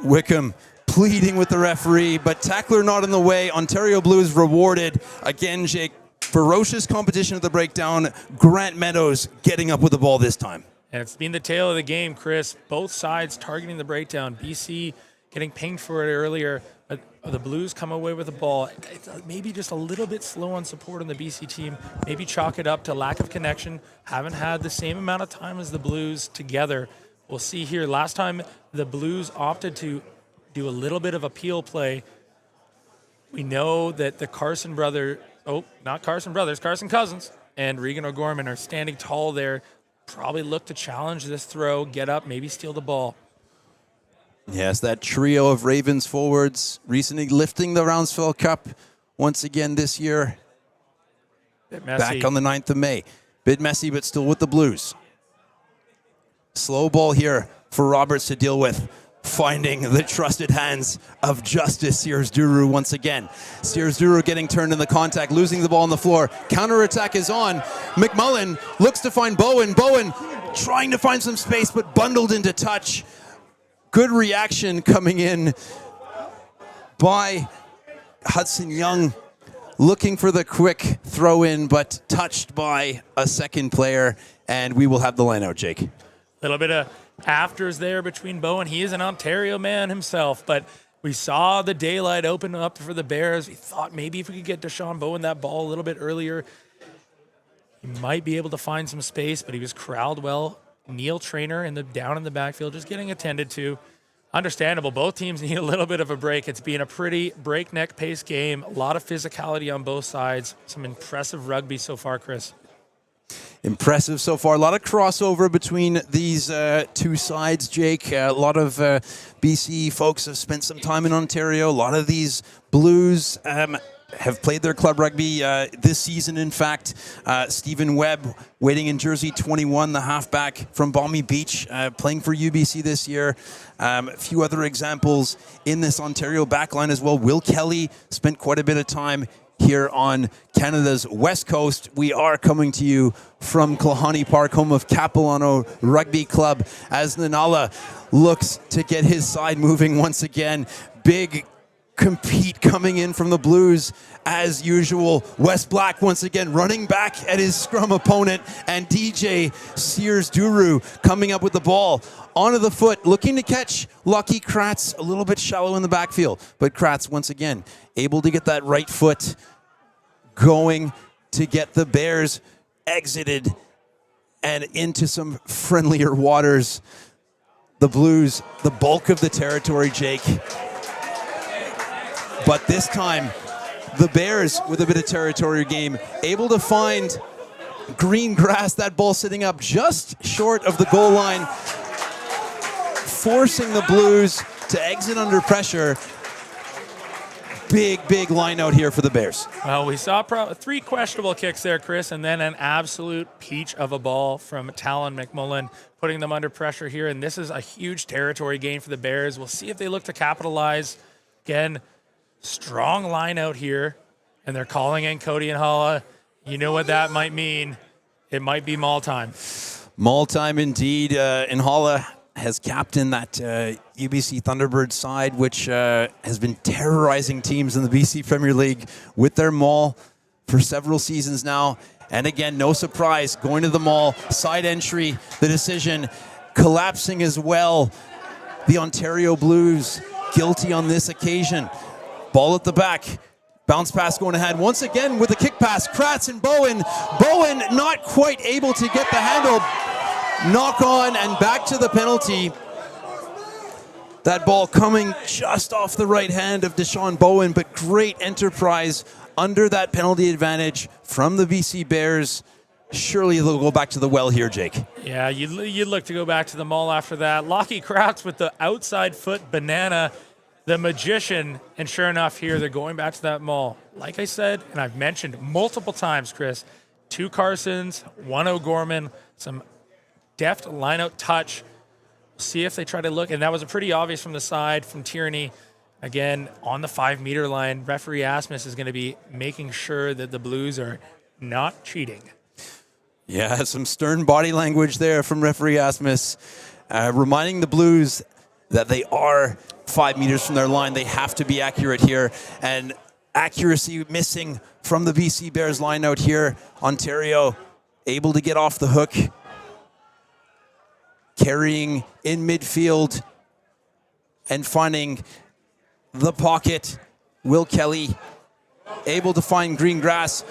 Wickham pleading with the referee, but tackler not in the way. Ontario Blues rewarded. Again, Jake, ferocious competition at the breakdown. Grant Meadows getting up with the ball this time. And it's been the tale of the game, Chris. Both sides targeting the breakdown. BC getting pinged for it earlier, but the Blues come away with the ball. It's maybe just a little bit slow on support on the BC team. Maybe chalk it up to lack of connection. Haven't had the same amount of time as the Blues together. We'll see here. Last time the Blues opted to do a little bit of a peel play. We know that the Carson Cousins and Regan O'Gorman are standing tall there. Probably look to challenge this throw, get up, maybe steal the ball. Yes, that trio of Ravens forwards recently lifting the Roundsville Cup once again this year. Bit messy. Back on the 9th of May. Bit messy, but still with the Blues. Slow ball here for Roberts to deal with. Finding the trusted hands of Justice Sears-Duru once again. Sears-Duru getting turned in the contact, losing the ball on the floor. Counterattack is on. McMullen looks to find Bowen. Bowen trying to find some space, but bundled into touch. Good reaction coming in by Hudson Young, looking for the quick throw in, but touched by a second player, and we will have the line out, Jake. A little bit of afters there between Bowen. He is an Ontario man himself, but we saw the daylight open up for the Bears. We thought maybe if we could get Deshaun Bowen that ball a little bit earlier, he might be able to find some space, but he was corralled well. Neil Trainer down in the backfield, just getting attended to. Understandable. Both teams need a little bit of a break. It's been a pretty breakneck pace game. A lot of physicality on both sides. Some impressive rugby so far, Chris. Impressive so far. A lot of crossover between these two sides, Jake. A lot of BC folks have spent some time in Ontario. A lot of these Blues have played their club rugby this season, in fact. Stephen Webb, waiting in jersey 21, the halfback from Balmy Beach, playing for UBC this year. A few other examples in this Ontario backline as well. Will Kelly spent quite a bit of time here on Canada's West Coast. We are coming to you from Klahanie Park, home of Capilano Rugby Club, as Nanala looks to get his side moving once again. Big compete coming in from the Blues as usual. West Black once again running back at his scrum opponent, and DJ Sears-Duru coming up with the ball onto the foot, looking to catch Lucky Kratz, a little bit shallow in the backfield, but Kratz once again able to get that right foot going to get the Bears exited and into some friendlier waters. The Blues, the bulk of the territory, Jake. But this time, the Bears, with a bit of territory game, able to find green grass, that ball sitting up just short of the goal line, forcing the Blues to exit under pressure. Big line out here for the Bears. Well, we saw three questionable kicks there, Chris, and then an absolute peach of a ball from Talon McMullen, putting them under pressure here. And this is a huge territory gain for the Bears. We'll see if they look to capitalize. Again, strong line out here, and they're calling in Cody and Halla. You know what that might mean. It might be maul time. Maul time indeed. And Halla has captained that UBC Thunderbird side, which has been terrorizing teams in the BC Premier League with their maul for several seasons now. And again, no surprise, going to the maul, side entry, the decision, collapsing as well. The Ontario Blues guilty on this occasion. Ball at the back. Bounce pass going ahead. Once again with the kick pass. Kratz and Bowen. Bowen not quite able to get the handle. Knock on and back to the penalty. That ball coming just off the right hand of Deshaun Bowen, but great enterprise under that penalty advantage from the BC Bears. Surely they'll go back to the well here, Jake. Yeah, you'd look to go back to the maul after that. Lockie Kratz with the outside foot banana, the magician, and sure enough here, they're going back to that maul. Like I said, and I've mentioned multiple times, Chris, 2 Carsons, 1 O'Gorman, some deft line-out touch. See if they try to look, and that was a pretty obvious from the side from Tierney. Again, on the 5-meter line, referee Asmus is going to be making sure that the Blues are not cheating. Yeah, some stern body language there from referee Asmus, reminding the Blues that they are 5 meters from their line. They have to be accurate here, and accuracy missing from the BC Bears line out here. Ontario able to get off the hook, carrying in midfield and finding the pocket. Will Kelly able to find green grass.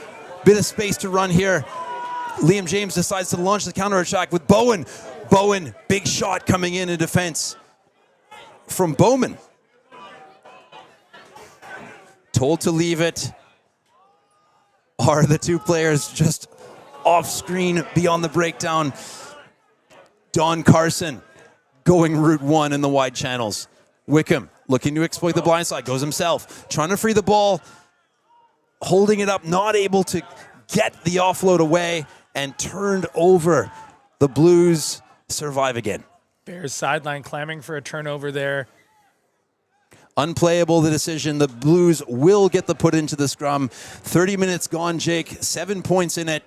Bit of space to run here. Liam James decides to launch the counterattack with Bowen. Bowen, big shot coming in defense from Bowman. Told to leave it. Are the two players just off screen beyond the breakdown? Don Carson going route 1 in the wide channels. Wickham looking to exploit the blind side, goes himself, trying to free the ball, holding it up, not able to get the offload away, and turned over. The Blues survive again. Bears sideline clamoring for a turnover there. Unplayable, the decision. The Blues will get the put into the scrum. 30 minutes gone, Jake. 7 points in it.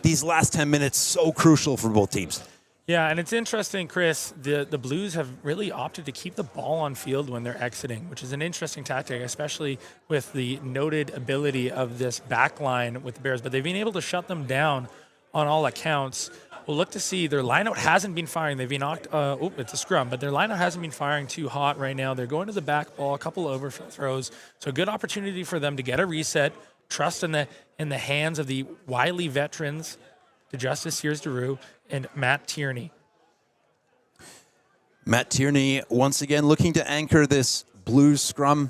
These last 10 minutes, so crucial for both teams. Yeah, and it's interesting, Chris, the Blues have really opted to keep the ball on field when they're exiting, which is an interesting tactic, especially with the noted ability of this back line with the Bears. But they've been able to shut them down on all accounts. We'll look to see. Their lineout hasn't been firing. They've been it's a scrum, but their lineout hasn't been firing too hot right now. They're going to the back ball, a couple overthrows. So a good opportunity for them to get a reset, trust in the hands of the wily veterans, to Justice Sears-Giroux and Matt Tierney. Matt Tierney once again looking to anchor this Blues scrum.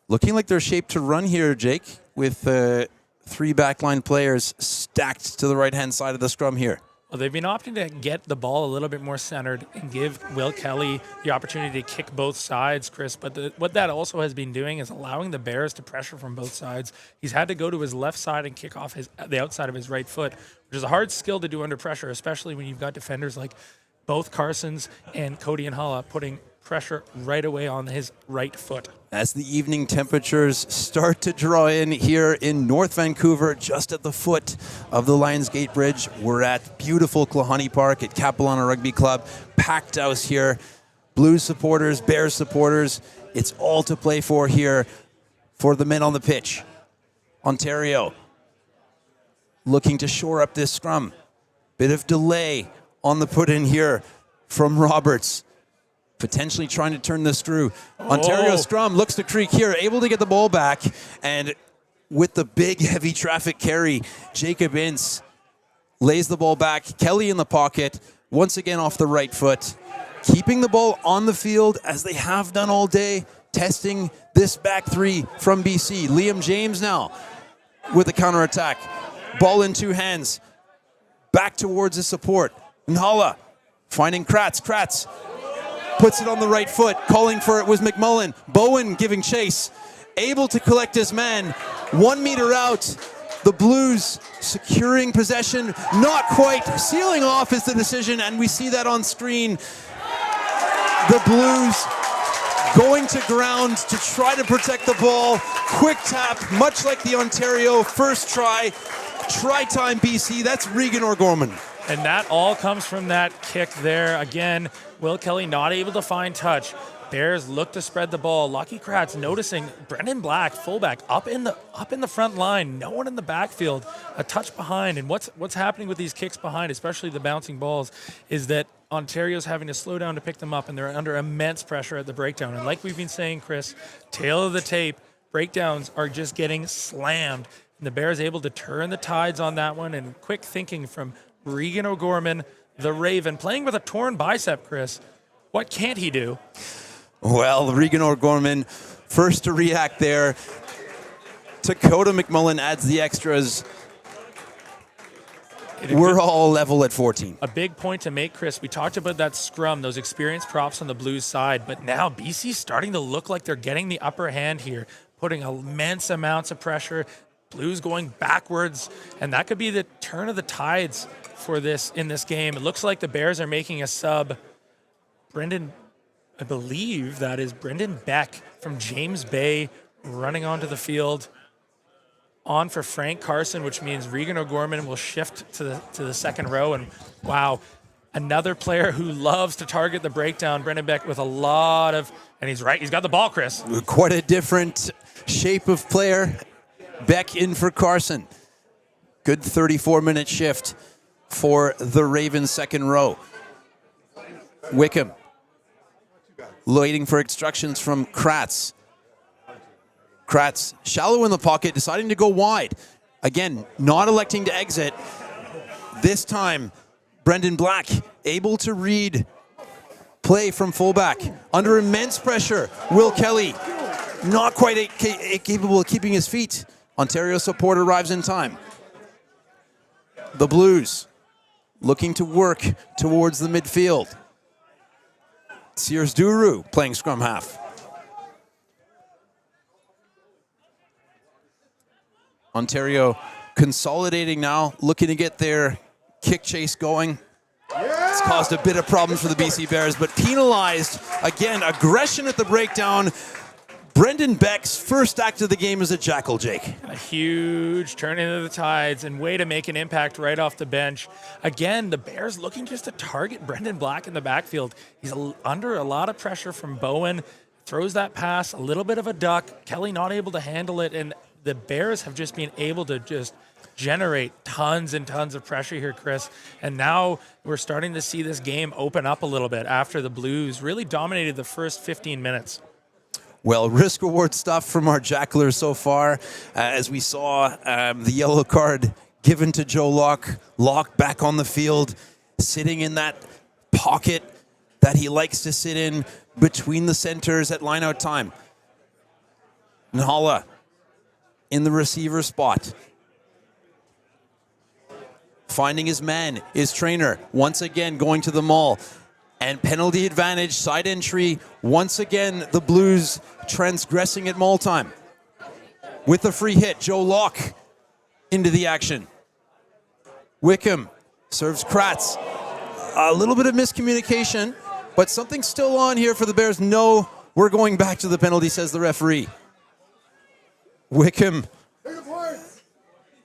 Looking like they're shaped to run here, Jake, with 3 backline players stacked to the right-hand side of the scrum here. Well, they've been opting to get the ball a little bit more centered and give Will Kelly the opportunity to kick both sides, Chris. But what that also has been doing is allowing the Bears to pressure from both sides. He's had to go to his left side and kick off the outside of his right foot, which is a hard skill to do under pressure, especially when you've got defenders like both Carsons and Cody and Halla putting pressure right away on his right foot. As the evening temperatures start to draw in here in North Vancouver, just at the foot of the Lions Gate Bridge, we're at beautiful Klahanie Park at Capilano Rugby Club. Packed house here. Blues supporters, Bears supporters. It's all to play for here for the men on the pitch. Ontario looking to shore up this scrum. Bit of delay on the put-in here from Roberts. Potentially trying to turn the screw. Ontario scrum looks to creak here, able to get the ball back. And with the big, heavy traffic carry, Jacob Ince lays the ball back. Kelly in the pocket, once again off the right foot. Keeping the ball on the field as they have done all day, testing this back 3 from BC. Liam James now with the counterattack. Ball in 2 hands. Back towards the support. Nhala finding Kratz. Kratz puts it on the right foot. Calling for it was McMullen. Bowen giving chase. Able to collect his man. 1 meter out. The Blues securing possession. Not quite. Sealing off is the decision, and we see that on screen. The Blues going to ground to try to protect the ball. Quick tap, much like the Ontario first try. Try time BC. That's Regan O'Gorman. And that all comes from that kick there. Again, Will Kelly not able to find touch. Bears look to spread the ball. Lucky Kratz noticing Brendan Black, fullback, up in the front line. No one in the backfield. A touch behind. And what's happening with these kicks behind, especially the bouncing balls, is that Ontario's having to slow down to pick them up, and they're under immense pressure at the breakdown. And like we've been saying, Chris, tail of the tape, breakdowns are just getting slammed. And the Bears able to turn the tides on that one, and quick thinking from Regan O'Gorman, the Raven, playing with a torn bicep, Chris. What can't he do? Well, Regan O'Gorman, first to react there. Dakota McMullen adds the extras. We're all level at 14. A big point to make, Chris. We talked about that scrum, those experienced props on the Blues side, but now BC's starting to look like they're getting the upper hand here, putting immense amounts of pressure. Blues going backwards, and that could be the turn of the tides for this in this game. It looks like the Bears are making a sub. I believe that is Brendan Beck from James Bay running onto the field. On for Frank Carson, which means Regan O'Gorman will shift to the second row. And wow, another player who loves to target the breakdown. Brendan Beck with a lot of, and he's right, he's got the ball, Chris. Quite a different shape of player. Beck in for Carson. Good 34-minute shift for the Ravens' second row. Wickham waiting for instructions from Kratz. Kratz shallow in the pocket, deciding to go wide. Again, not electing to exit. This time, Brendan Black able to read play from fullback. Under immense pressure, Will Kelly not quite capable of keeping his feet. Ontario support arrives in time. The Blues looking to work towards the midfield. Sears Duru playing scrum half. Ontario consolidating now, looking to get their kick chase going. It's caused a bit of problems for the BC Bears, but penalized. Again, aggression at the breakdown. Brendan Beck's first act of the game as a Jackal, Jake. A huge turn into the tides and way to make an impact right off the bench. Again, the Bears looking just to target Brendan Black in the backfield. He's under a lot of pressure from Bowen. Throws that pass, a little bit of a duck. Kelly not able to handle it, and the Bears have just been able to just generate tons and tons of pressure here, Chris. And now we're starting to see this game open up a little bit after the Blues really dominated the first 15 minutes. Well, risk-reward stuff from our Jackalers so far. As we saw the yellow card given to Joe Locke. Locke back on the field, sitting in that pocket that he likes to sit in between the centers at line-out time. Nhala in the receiver spot. Finding his man, his trainer, once again going to the maul. And penalty advantage, side entry. Once again, the Blues transgressing at maul time. With a free hit, Joe Locke into the action. Wickham serves Kratz. A little bit of miscommunication, but something's still on here for the Bears. No, we're going back to the penalty, says the referee. Wickham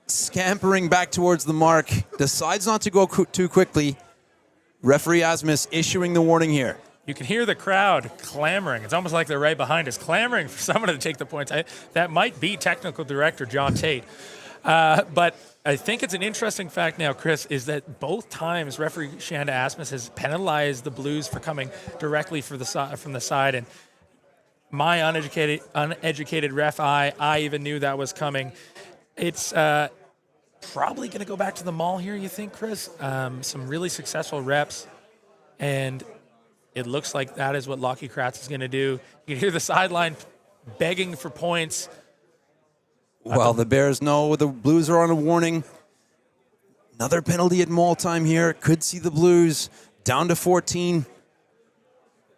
scampering back towards the mark. Decides not to go too quickly. Referee Asmus issuing the warning here. You can hear the crowd clamoring. It's almost like they're right behind us, clamoring for someone to take the points. That might be technical director John Tate. But I think it's an interesting fact now, Chris, is that both times referee Shanda Asmus has penalized the Blues for coming directly from the side. And my uneducated ref I even knew that was coming. It's probably going to go back to the maul here, you think, Chris? Some really successful reps, and it looks like that is what Lockie Kratz is going to do. You can hear the sideline begging for points. Well, the Bears know the Blues are on a warning. Another penalty at maul time here. Could see the Blues down to 14.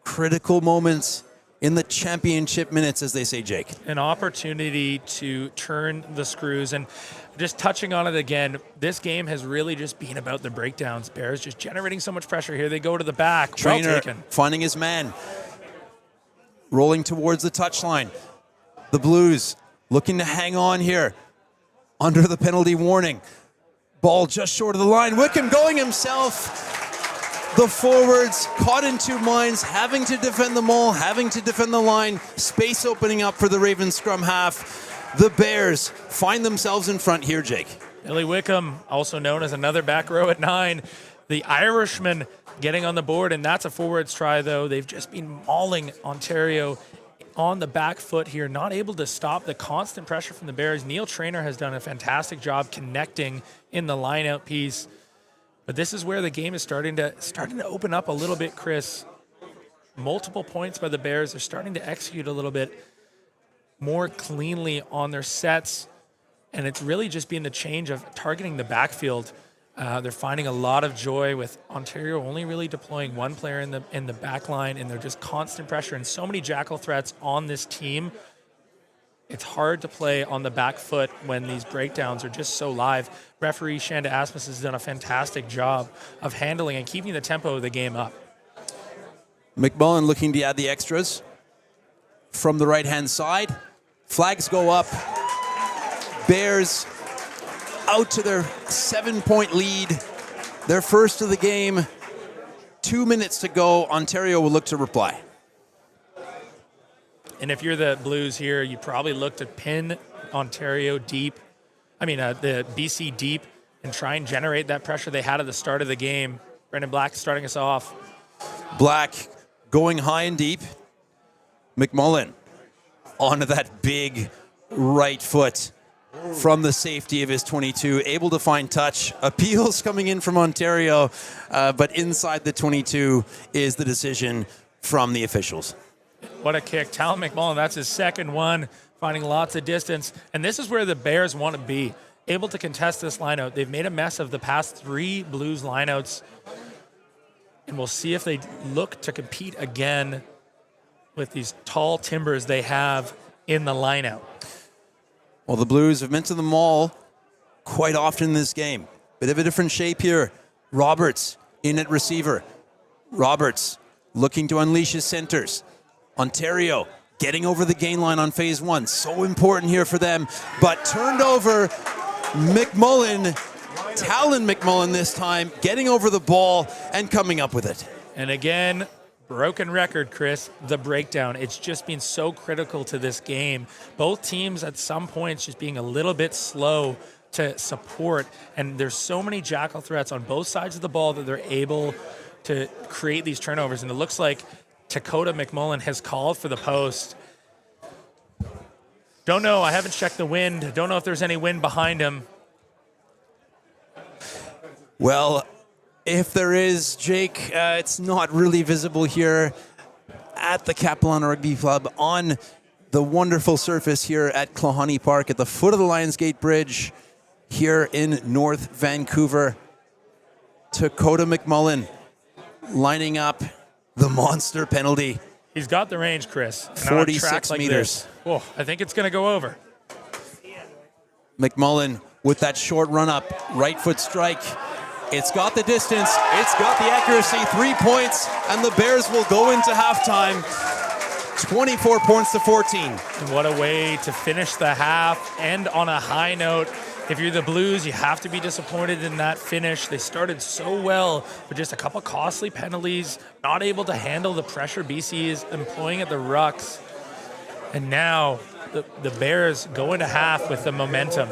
Critical moments in the championship minutes, as they say, Jake. An opportunity to turn the screws. And just touching on it again, this game has really just been about the breakdowns. Bears just generating so much pressure here. They go to the back. Trainer well taken. Finding his man. Rolling towards the touchline. The Blues looking to hang on here under the penalty warning. Ball just short of the line. Wickham going himself. The forwards caught in two minds, having to defend the maul, having to defend the line. Space opening up for the Ravens scrum half. The Bears find themselves in front here, Jake. Billy Wickham, also known as another back row at 9. The Irishman getting on the board, and that's a forwards try, though. They've just been mauling Ontario on the back foot here, not able to stop the constant pressure from the Bears. Neil Traynor has done a fantastic job connecting in the line-out piece. But this is where the game is starting to open up a little bit, Chris. Multiple points by the Bears. They're starting to execute a little bit more cleanly on their sets. And it's really just been the change of targeting the backfield. They're finding a lot of joy with Ontario only really deploying one player in the back line, and they're just constant pressure and so many jackal threats on this team. It's hard to play on the back foot when these breakdowns are just so live. Referee Shanda Asmus has done a fantastic job of handling and keeping the tempo of the game up. McMullen looking to add the extras from the right-hand side. Flags go up. Bears out to their 7-point lead. Their first of the game. 2 minutes to go. Ontario will look to reply. And if you're the Blues here, you probably look to pin Ontario deep. The BC deep and try and generate that pressure they had at the start of the game. Brendan Black starting us off. Black going high and deep. McMullen onto that big right foot from the safety of his 22. Able to find touch. Appeals coming in from Ontario, but inside the 22 is the decision from the officials. What a kick. Talon McMullen, that's his second one, finding lots of distance. And this is where the Bears want to be, able to contest this lineout. They've made a mess of the past 3 Blues lineouts. And we'll see if they look to compete again with these tall timbers they have in the lineout. Well, the Blues have mentioned them all quite often in this game. Bit of a different shape here. Roberts in at receiver. Roberts looking to unleash his centers. Ontario getting over the gain line on phase one. So important here for them. But turned over. McMullen, Talon McMullen this time, getting over the ball and coming up with it. And again, broken record, Chris, the breakdown. It's just been so critical to this game. Both teams at some points just being a little bit slow to support. And there's so many jackal threats on both sides of the ball that they're able to create these turnovers. And it looks like Dakota McMullen has called for the post. Don't know. I haven't checked the wind. Don't know if there's any wind behind him. Well, if there is, Jake, it's not really visible here at the Capilano Rugby Club on the wonderful surface here at Klahanie Park at the foot of the Lionsgate Bridge here in North Vancouver. Dakota McMullen lining up the monster penalty. He's got the range, Chris. And 46 like meters. Oh, I think it's going to go over. McMullen with that short run up, right foot strike. It's got the distance, it's got the accuracy, 3 points, and the Bears will go into halftime 24 points to 14. And what a way to finish the half, end on a high note. If you're the Blues, you have to be disappointed in that finish. They started so well, but just a couple costly penalties, not able to handle the pressure BC is employing at the rucks. And now the Bears go into half with the momentum.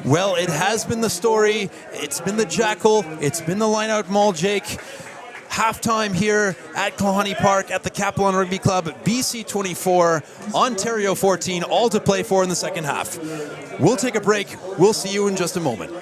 Well, it has been the story. It's been the Jackal. It's been the line-out maul, Jake. Halftime here at Klahanie Park at the Capilano Rugby Club. BC 24, Ontario 14, all to play for in the second half. We'll take a break. We'll see you in just a moment.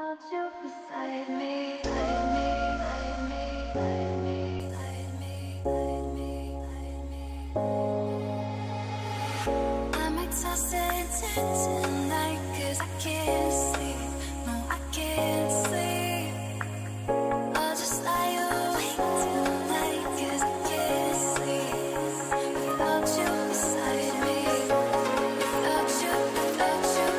Without you beside me, beside me, beside me, beside me, beside me, beside me, beside me. I'm exhausted tonight 'cause I can't sleep. No, I can't sleep. I'll just lie awake tonight 'cause I can't sleep. Without you beside me, without you, without you.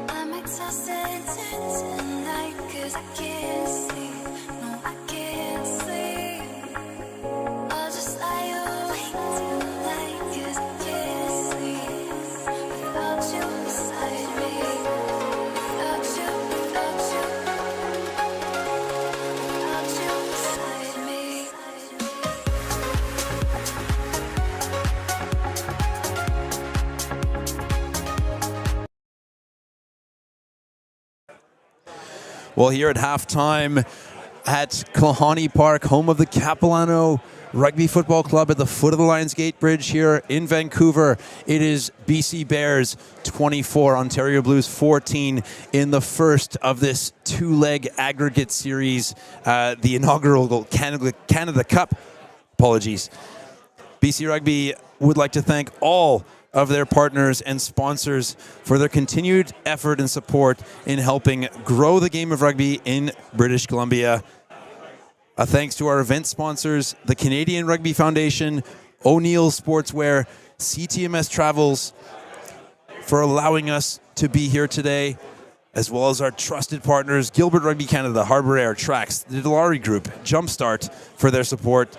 I'm exhausted tonight 'cause I can't sleep. No, I can't sleep. I'll just lie awake tonight 'cause I can't sleep. Without you beside me, without you, without you, without you beside me. Well, here at halftime at Klahanie Park, home of the Capilano Rugby Football Club at the foot of the Lions Gate Bridge here in Vancouver, it is BC Bears 24, Ontario Blues 14 in the first of this two-leg aggregate series, the inaugural Canada Cup. Apologies. BC Rugby would like to thank all of their partners and sponsors for their continued effort and support in helping grow the game of rugby in British Columbia. A thanks to our event sponsors, the Canadian Rugby Foundation, O'Neill Sportswear, CTMS Travels, for allowing us to be here today, as well as our trusted partners, Gilbert Rugby Canada, Harbour Air, Trax, the Dilawri Group, Jumpstart, for their support.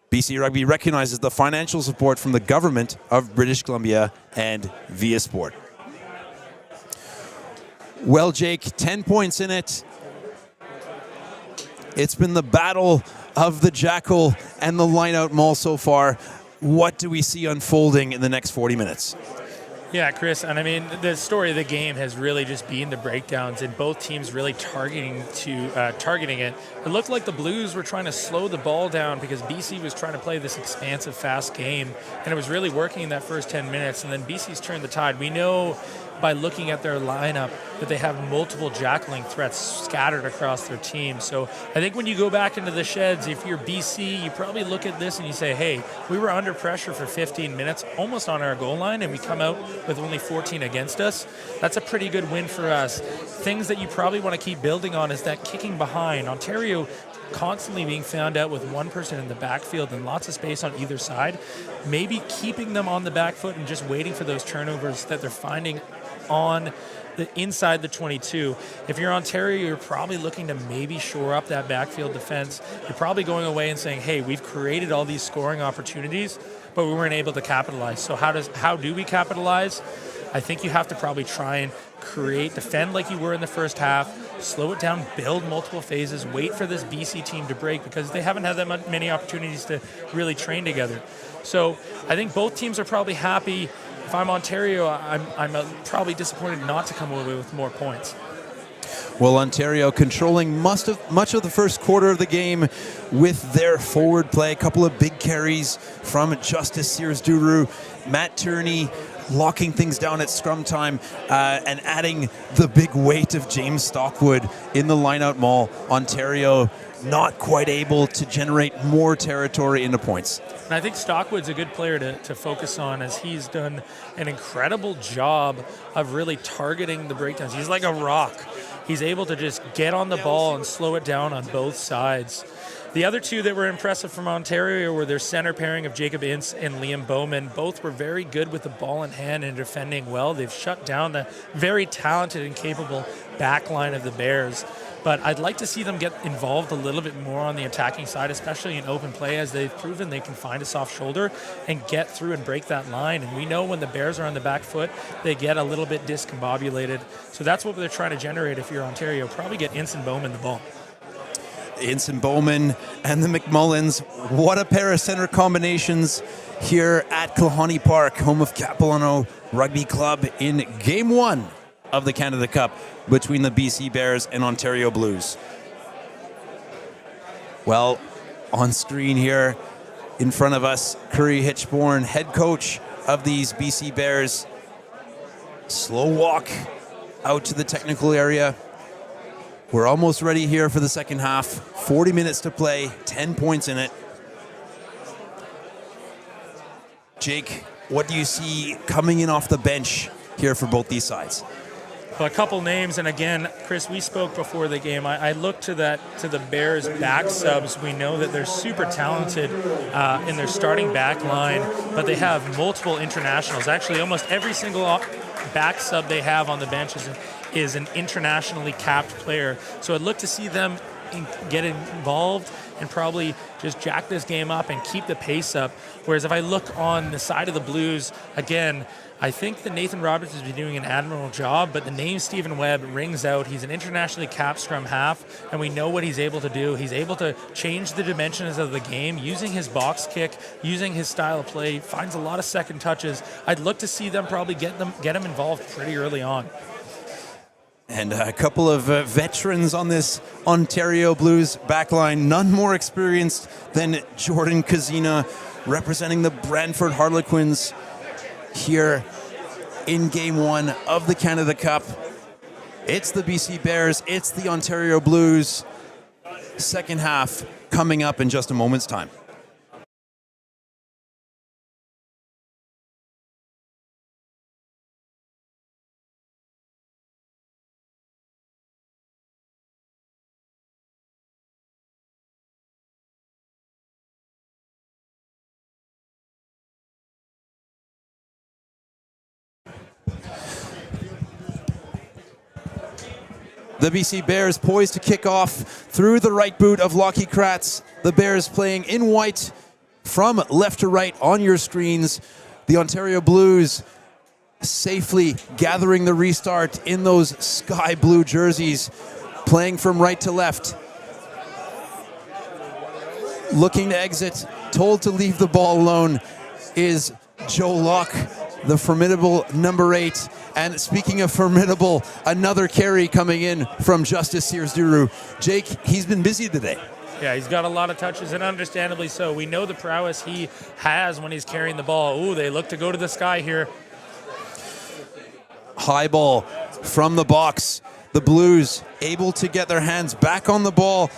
BC Rugby recognizes the financial support from the government of British Columbia and Via Sport. Well, Jake, 10 points in it. It's been the battle of the Jackal and the line-out maul so far. What do we see unfolding in the next 40 minutes? Yeah, Chris, and I mean, the story of the game has really just been the breakdowns and both teams really targeting it. It looked like the Blues were trying to slow the ball down because BC was trying to play this expansive, fast game, and it was really working in that first 10 minutes, and then BC's turned the tide. We know by looking at their lineup that they have multiple jackling threats scattered across their team. So I think when you go back into the sheds, if you're BC, you probably look at this and you say, hey, we were under pressure for 15 minutes, almost on our goal line, and we come out with only 14 against us. That's a pretty good win for us. Things that you probably want to keep building on is that kicking behind. Ontario constantly being found out with one person in the backfield and lots of space on either side. Maybe keeping them on the back foot and just waiting for those turnovers that they're finding on the inside the 22. If you're Ontario, you're probably looking to maybe shore up that backfield defense. You're probably going away and saying, hey, we've created all these scoring opportunities, but we weren't able to capitalize. So how do we capitalize? I think you have to probably try and defend like you were in the first half, slow it down, build multiple phases, wait for this BC team to break because they haven't had that many opportunities to really train together. So I think both teams are probably happy. If I'm Ontario, I'm probably disappointed not to come away with more points. Well, Ontario controlling much of the first quarter of the game with their forward play. A couple of big carries from Justice Sears-Duru, Matt Tierney locking things down at scrum time and adding the big weight of James Stockwood in the line-out maul. Ontario not quite able to generate more territory into points. And I think Stockwood's a good player to focus on as he's done an incredible job of really targeting the breakdowns. He's like a rock. He's able to just get on the ball and slow it down on both sides. The other two that were impressive from Ontario were their center pairing of Jacob Ince and Liam Bowman. Both were very good with the ball in hand and defending well. They've shut down the very talented and capable back line of the Bears. But I'd like to see them get involved a little bit more on the attacking side, especially in open play, as they've proven they can find a soft shoulder and get through and break that line. And we know when the Bears are on the back foot, they get a little bit discombobulated. So that's what they're trying to generate if you're Ontario. Probably get Ince and Bowman the ball. Ince and Bowman and the McMullins. What a pair of center combinations here at Klahanie Park, home of Capilano Rugby Club, in Game 1 of the Canada Cup between the BC Bears and Ontario Blues. Well, on screen here in front of us, Curry Hitchborn, head coach of these BC Bears. Slow walk out to the technical area. We're almost ready here for the second half. 40 minutes to play, 10 points in it. Jake, what do you see coming in off the bench here for both these sides? A couple names, and again, Chris, we spoke before the game. I looked to the Bears back subs. We know that they're super talented in their starting back line, but they have multiple internationals. Actually, almost every single back sub they have on the bench is an internationally capped player. So I'd look to see them get involved and probably just jack this game up and keep the pace up. Whereas if I look on the side of the Blues, again, I think that Nathan Roberts has been doing an admirable job, but the name Stephen Webb rings out. He's an internationally capped scrum half, and we know what he's able to do. He's able to change the dimensions of the game using his box kick, using his style of play, finds a lot of second touches. I'd look to see them probably get him involved pretty early on. And a couple of veterans on this Ontario Blues backline, none more experienced than Jordan Kazina, representing the Brantford Harlequins here in Game 1 of the Canada Cup. It's the BC Bears, it's the Ontario Blues. Second half coming up in just a moment's time. The BC Bears poised to kick off through the right boot of Lockie Kratz. The Bears playing in white from left to right on your screens. The Ontario Blues safely gathering the restart in those sky blue jerseys, playing from right to left. Looking to exit, told to leave the ball alone is Joe Locke, the formidable number 8. And speaking of formidable, another carry coming in from Justice Sears-Duru. Jake, he's been busy today. Yeah, he's got a lot of touches, and understandably so. We know the prowess he has when he's carrying the ball. Ooh, they look to go to the sky here. High ball from the box. The Blues able to get their hands back on the ball.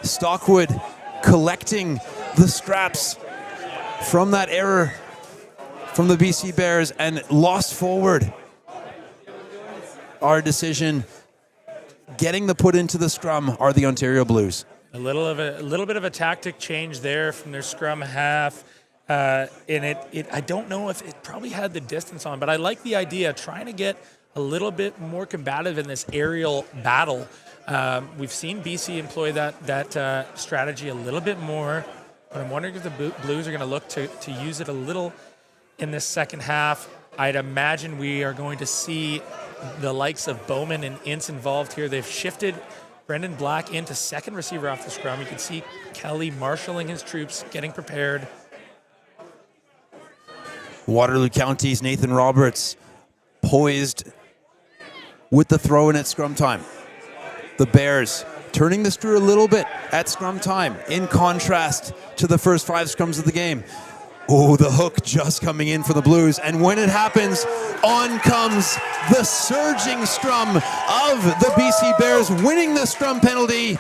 Stockwood collecting the scraps from that error from the BC Bears and lost forward. Our decision, getting the put into the scrum, are the Ontario Blues. A little bit of a tactic change there from their scrum half. And I don't know if it probably had the distance on, but I like the idea, trying to get a little bit more combative in this aerial battle. We've seen BC employ that strategy a little bit more, but I'm wondering if the Blues are going to look to use it a little in this second half. I'd imagine we are going to see the likes of Bowman and Ince involved here. They've shifted Brendan Black into second receiver off the scrum. You can see Kelly marshalling his troops, getting prepared. Waterloo County's Nathan Roberts poised with the throw in at scrum time. The Bears turning the screw a little bit at scrum time, in contrast to the first 5 scrums of the game. Oh, the hook just coming in for the Blues. And when it happens, on comes the surging scrum of the BC Bears, winning the scrum penalty.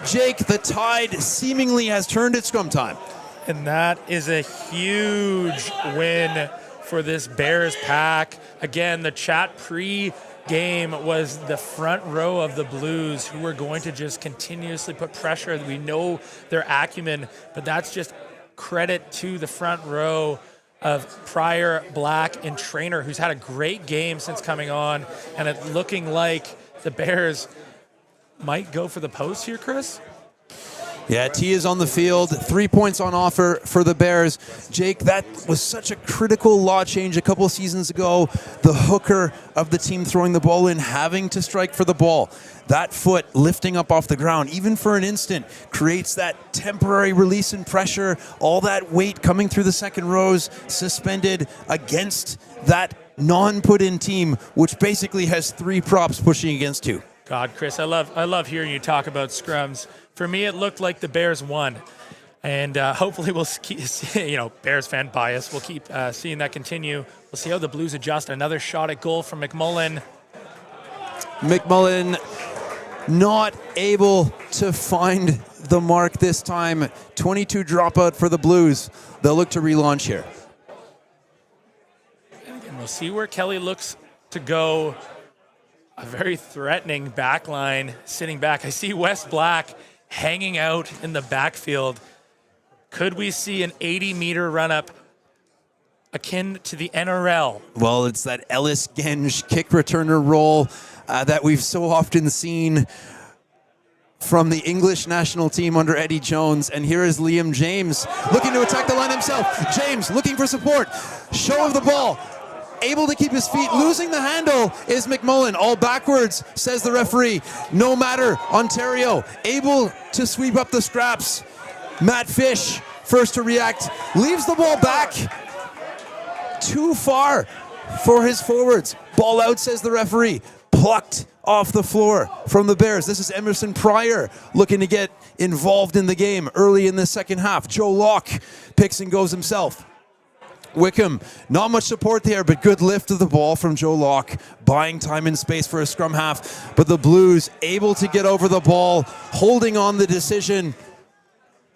Jake, the tide seemingly has turned at scrum time. And that is a huge win for this Bears pack. Again, the chat pre-game was the front row of the Blues who were going to just continuously put pressure. We know their acumen, but that's just credit to the front row of Pryor, Black, and Trainer, who's had a great game since coming on, and it's looking like the Bears might go for the post here, Chris? Yeah, T is on the field. 3 points on offer for the Bears. Jake, that was such a critical law change a couple seasons ago. The hooker of the team throwing the ball in, having to strike for the ball. That foot lifting up off the ground, even for an instant, creates that temporary release and pressure. All that weight coming through the second rows, suspended against that non-put-in team, which basically has 3 props pushing against 2. God, Chris, I love hearing you talk about scrums. For me, it looked like the Bears won. And hopefully we'll keep, Bears fan bias. We'll keep seeing that continue. We'll see how the Blues adjust. Another shot at goal from McMullen. McMullen not able to find the mark this time. 22 dropout for the Blues. They'll look to relaunch here. And we'll see where Kelly looks to go. A very threatening back line sitting back. I see Wes Black hanging out in the backfield. Could we see an 80-meter run-up akin to the NRL? Well, it's that Ellis Genge kick returner role that we've so often seen from the English national team under Eddie Jones. And here is Liam James looking to attack the line himself. James looking for support. Show of the ball. Able to keep his feet. Losing the handle is McMullen. All backwards, says the referee. No matter. Ontario able to sweep up the scraps. Matt Fish first to react. Leaves the ball back. Too far for his forwards. Ball out, says the referee. Plucked off the floor from the Bears. This is Emerson Pryor looking to get involved in the game early in the second half. Joe Locke picks and goes himself. Wickham, not much support there, but good lift of the ball from Joe Locke, buying time and space for a scrum half. But the Blues able to get over the ball, holding on the decision.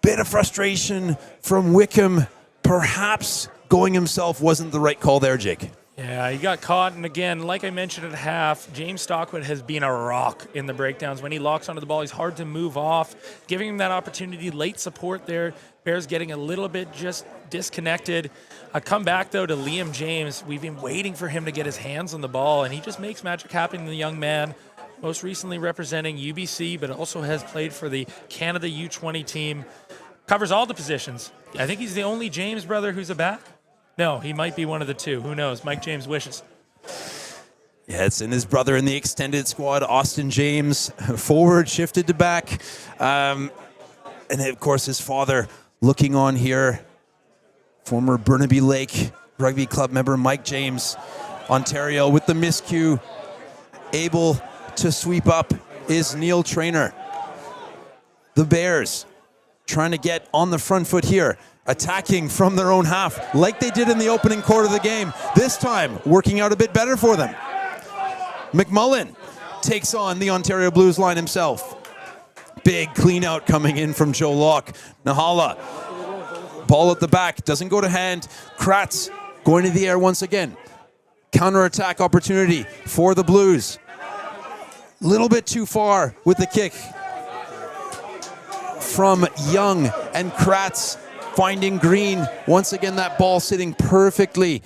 Bit of frustration from Wickham. Perhaps going himself wasn't the right call there, Jake. Yeah, he got caught, and again, like I mentioned at half, James Stockwood has been a rock in the breakdowns. When he locks onto the ball, he's hard to move off, giving him that opportunity, late support there. Bears getting a little bit just disconnected. I come back, though, to Liam James. We've been waiting for him to get his hands on the ball, and he just makes magic happen, the young man. Most recently representing UBC, but also has played for the Canada U20 team. Covers all the positions. I think he's the only James brother who's a back. No, he might be one of the two. Who knows? Mike James wishes. Yeah, it's in his brother in the extended squad, Austin James, forward, shifted to back. And then, of course, his father looking on here. Former Burnaby Lake Rugby Club member Mike James. Ontario with the miscue. Able to sweep up is Neil Trainer. The Bears trying to get on the front foot here. Attacking from their own half, like they did in the opening quarter of the game. This time, working out a bit better for them. McMullen takes on the Ontario Blues line himself. Big clean out coming in from Joe Locke. Nahala, ball at the back, doesn't go to hand. Kratz going to the air once again. Counter-attack opportunity for the Blues. Little bit too far with the kick from Young, and Kratz finding Green. Once again, that ball sitting perfectly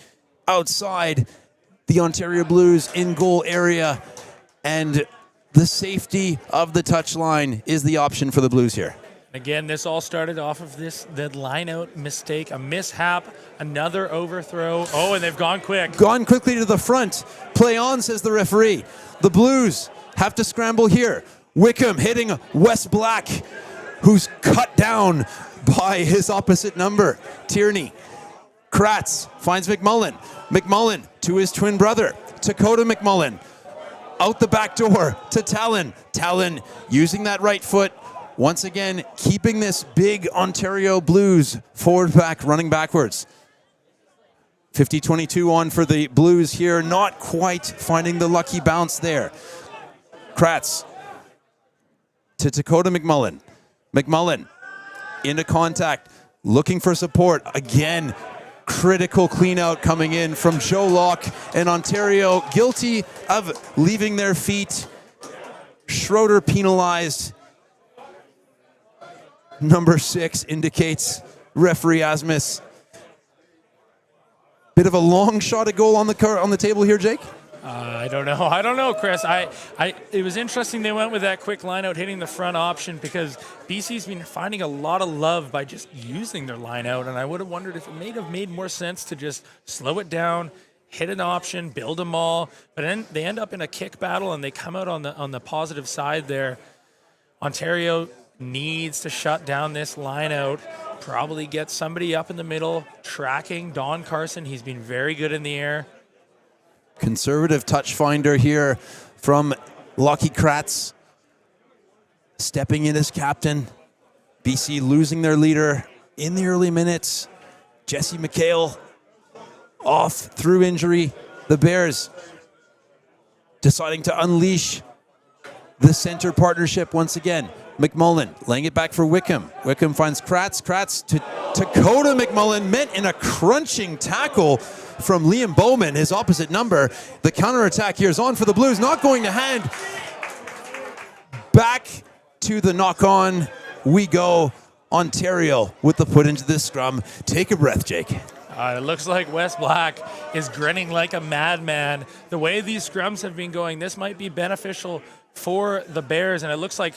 outside the Ontario Blues in goal area. And the safety of the touchline is the option for the Blues here. Again, this all started off of the line-out mistake, a mishap, another overthrow. Oh, and they've gone quick. Gone quickly to the front. Play on, says the referee. The Blues have to scramble here. Wickham hitting Wes Black, who's cut down by his opposite number, Tierney. Kratz finds McMullen. McMullen to his twin brother, Dakota McMullen. Out the back door to Talon. Talon using that right foot. Once again, keeping this big Ontario Blues forward pack running backwards. 50-22 on for the Blues here. Not quite finding the lucky bounce there. Kratz to Dakota McMullen. McMullen into contact, looking for support. Again, Critical clean out coming in from Joe Locke, and Ontario guilty of leaving their feet. Schroeder penalized. Number 6 indicates referee Asmus. Bit of a long shot at goal on the table here, Jake. I don't know, Chris. It was interesting they went with that quick line out, hitting the front option, because BC's been finding a lot of love by just using their line out, and I would have wondered if it may have made more sense to just slow it down, hit an option, build them all, but then they end up in a kick battle and they come out on the positive side there. Ontario needs to shut down this line out, probably get somebody up in the middle, tracking Don Carson. He's been very good in the air. Conservative touch finder here from Lockie Kratz. Stepping in as captain. BC losing their leader in the early minutes. Jesse McHale off through injury. The Bears deciding to unleash the center partnership once again. McMullen laying it back for Wickham. Wickham finds Kratz. Kratz to Dakota McMullen, met in a crunching tackle from Liam Bowman, his opposite number. The counterattack here is on for the Blues, not going to hand. Back to the knock-on we go. Ontario with the put into this scrum. Take a breath, Jake. It looks like Wes Black is grinning like a madman. The way these scrums have been going, this might be beneficial for the Bears, and it looks like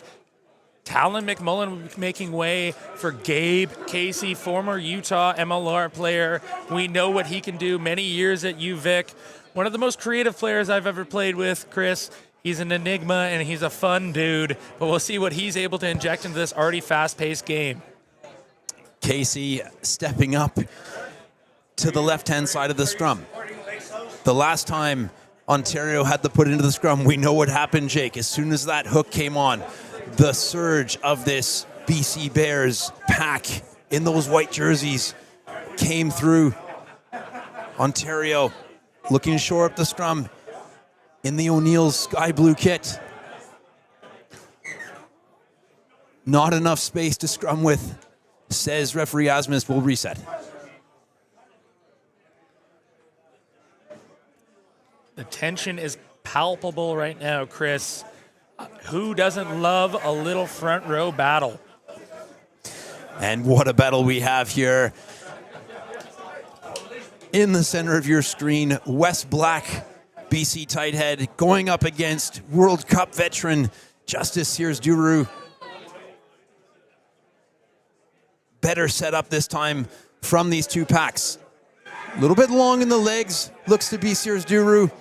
Talon McMullen making way for Gabe Casey, former Utah MLR player. We know what he can do, many years at UVic. One of the most creative players I've ever played with, Chris. He's an enigma and he's a fun dude, but we'll see what he's able to inject into this already fast-paced game. Casey stepping up to the left-hand side of the scrum. The last time Ontario had to put into the scrum, we know what happened, Jake. As soon as that hook came on, the surge of this BC Bears pack in those white jerseys came through. Ontario looking to shore up the scrum in the O'Neill's sky blue kit. Not enough space to scrum with, says referee Asmus. Will reset. The tension is palpable right now, Chris. Who doesn't love a little front row battle? And what a battle we have here. In the center of your screen, Wes Black, BC tight head, going up against World Cup veteran Justice Sears-Duru. Better set up this time from these two packs. A little bit long in the legs, looks to be Sears-Duru.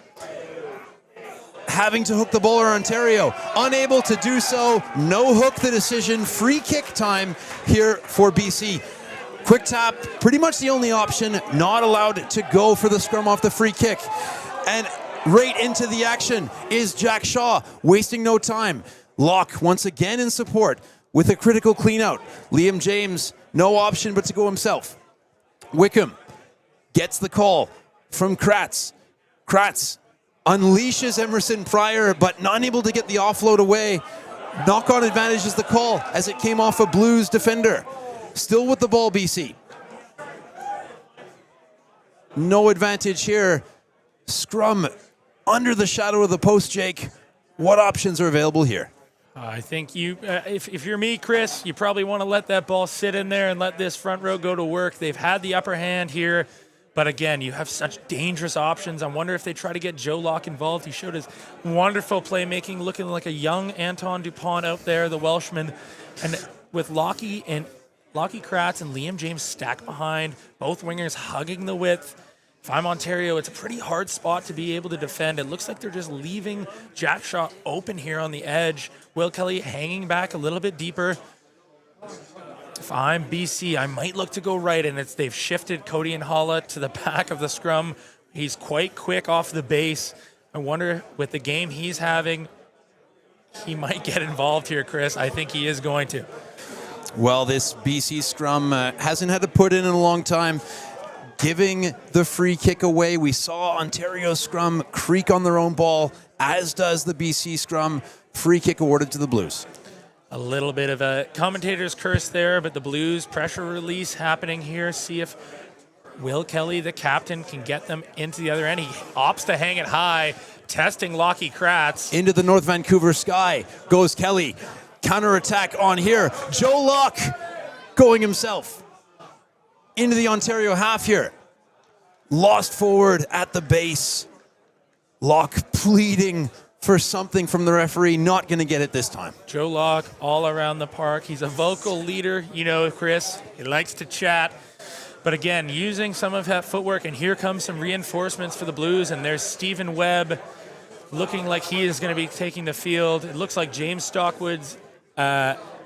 Having to hook the ball, or Ontario unable to do so. No hook, the decision. Free kick time here for BC. Quick tap, pretty much the only option. Not allowed to go for the scrum off the free kick. And right into the action is Jack Shaw, wasting no time. Locke once again in support with a critical clean out. Liam James, no option but to go himself. Wickham gets the call from Kratz. Kratz unleashes Emerson Pryor, but not able to get the offload away. Knock-on advantage is the call as it came off a Blues defender. Still with the ball, BC. No advantage here. Scrum under the shadow of the post, Jake. What options are available here? I think you, if you're me, Chris, you probably want to let that ball sit in there and let this front row go to work. They've had the upper hand here. But again, you have such dangerous options. I wonder if they try to get Joe Locke involved. He showed his wonderful playmaking, looking like a young Anton Dupont out there, the Welshman. And with Lockie Kratz and Liam James stacked behind, both wingers hugging the width. If I'm Ontario, it's a pretty hard spot to be able to defend. It looks like they're just leaving Jack Shaw open here on the edge. Will Kelly hanging back a little bit deeper. If I'm BC, I might look to go right, and they've shifted Cody and Holla to the back of the scrum. He's quite quick off the base. I wonder, with the game he's having, he might get involved here, Chris. I think he is going to. Well, this BC scrum hasn't had to put in a long time. Giving the free kick away. We saw Ontario scrum creak on their own ball, as does the BC scrum. Free kick awarded to the Blues. A little bit of a commentator's curse there, but the Blues pressure release happening here. See if Will Kelly, the captain, can get them into the other end. He opts to hang it high, testing Lockie Kratz. Into the North Vancouver sky goes Kelly. Counterattack on here. Joe Locke going himself into the Ontario half here. Lost forward at the base. Locke pleading for something from the referee, not going to get it this time. Joe Locke all around the park. He's a vocal leader, you know, Chris. He likes to chat. But again, using some of that footwork, and here comes some reinforcements for the Blues, and there's Stephen Webb looking like he is going to be taking the field. It looks like James Stockwood's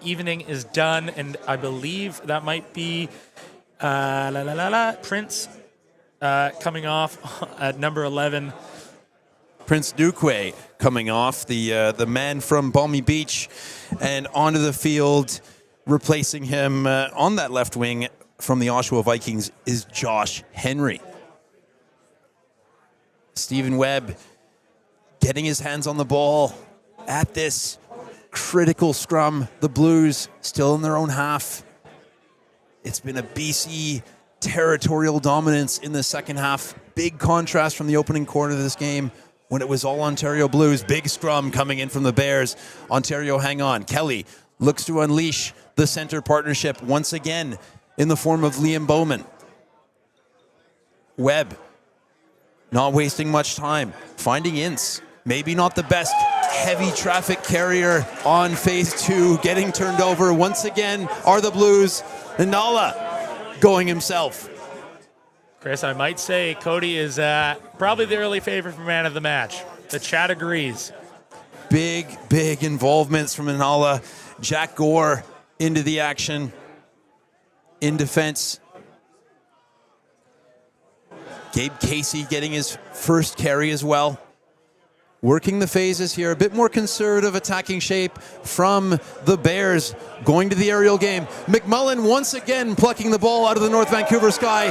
evening is done, and I believe that might be Prince coming off at number 11. Prince Duque coming off, the man from Balmy Beach, and onto the field, replacing him on that left wing from the Oshawa Vikings is Josh Henry. Stephen Webb getting his hands on the ball at this critical scrum. The Blues still in their own half. It's been a BC territorial dominance in the second half. Big contrast from the opening quarter of this game, when it was all Ontario Blues. Big scrum coming in from the Bears. Ontario hang on. Kelly looks to unleash the center partnership once again in the form of Liam Bowman. Webb not wasting much time. Finding Ince. Maybe not the best heavy traffic carrier on phase 2. Getting turned over once again are the Blues. Nanala going himself. Chris, I might say Cody is probably the early favorite for man of the match. The chat agrees. Big involvements from Nanala. Jack Gore into the action. In defense, Gabe Casey getting his first carry as well. Working the phases here, a bit more conservative attacking shape from the Bears. Going to the aerial game. McMullen once again plucking the ball out of the North Vancouver sky.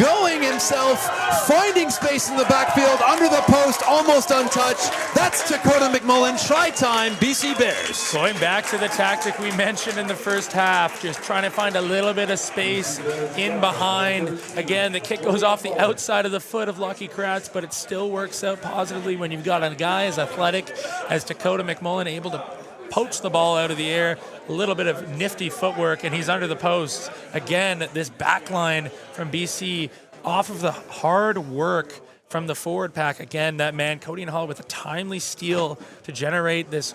Going himself, finding space in the backfield, under the post, almost untouched. That's Dakota McMullen. Try time, BC Bears. Going back to the tactic we mentioned in the first half, just trying to find a little bit of space in behind. Again, the kick goes off the outside of the foot of Lockie Kratz, but it still works out positively when you've got a guy as athletic as Dakota McMullen, able to poach the ball out of the air. A little bit of nifty footwork, and he's under the posts. Again, this back line from BC off of the hard work from the forward pack. Again, that man, Cody and Hall, with a timely steal to generate this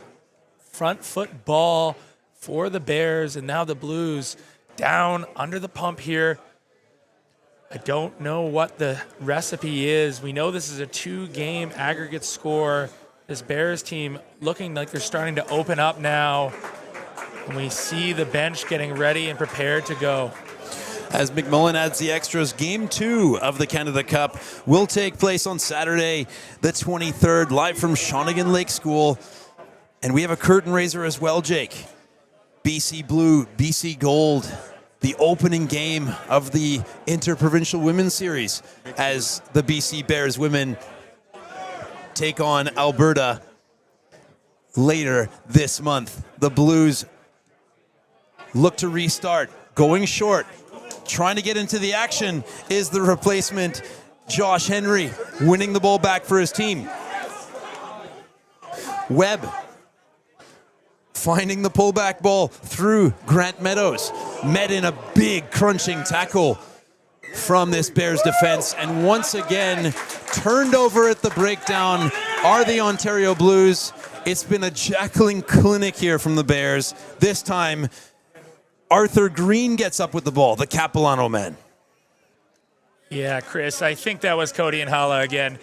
front foot ball for the Bears, and now the Blues down under the pump here. I don't know what the recipe is. We know this is a 2-game aggregate score. This Bears team looking like they're starting to open up now. And we see the bench getting ready and prepared to go. As McMullen adds the extras, Game 2 of the Canada Cup will take place on Saturday, the 23rd, live from Shawnigan Lake School. And we have a curtain raiser as well, Jake. BC Blue, BC Gold, the opening game of the Interprovincial Women's Series as the BC Bears women take on Alberta later this month. The Blues look to restart, going short. Trying to get into the action is the replacement, Josh Henry, winning the ball back for his team. Webb finding the pullback ball through Grant Meadows. Met in a big crunching tackle from this Bears defense, and once again turned over at the breakdown are the Ontario Blues. It's been a jackling clinic here from the Bears. This time Arthur Green gets up with the ball, the Capilano man. Yeah, Chris, I think that was Cody and Hala again.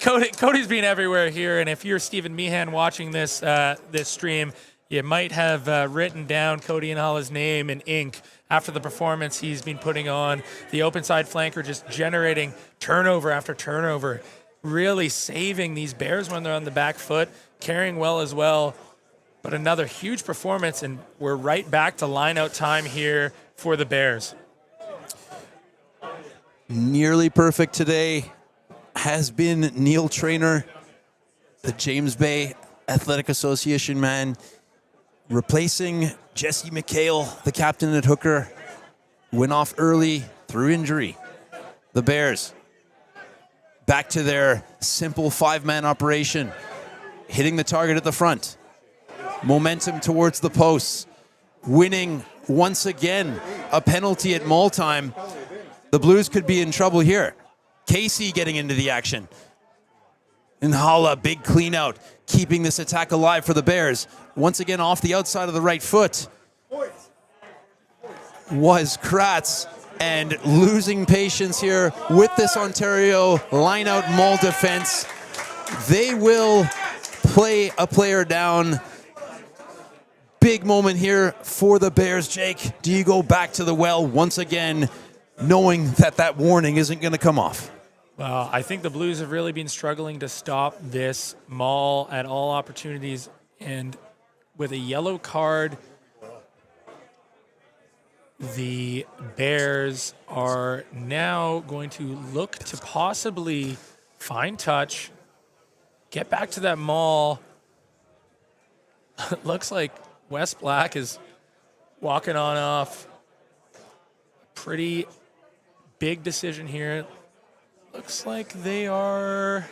Cody's been everywhere here, and if you're Stephen Meehan watching this this stream, you might have written down Cody and Hala's name in ink after the performance he's been putting on. The open side flanker just generating turnover after turnover, really saving these Bears when they're on the back foot, carrying well as well. But another huge performance, and we're right back to line-out time here for the Bears. Nearly perfect today has been Neil Traynor, the James Bay Athletic Association man, replacing Jesse McHale, the captain at hooker. Went off early through injury. The Bears back to their simple 5-man operation, hitting the target at the front. Momentum towards the posts, winning once again a penalty at maul time. The Blues could be in trouble here. Casey getting into the action. And Hala, big clean out, keeping this attack alive for the Bears. Once again off the outside of the right foot was Kratz, and losing patience here with this Ontario line-out maul defense. They will play a player down. Big moment here for the Bears. Jake, do you go back to the well once again, knowing that that warning isn't going to come off? Well, I think the Blues have really been struggling to stop this maul at all opportunities, and with a yellow card, the Bears are now going to look to possibly find touch, get back to that maul. Looks like Wes Black is walking on off. Pretty big decision here. Looks like they are...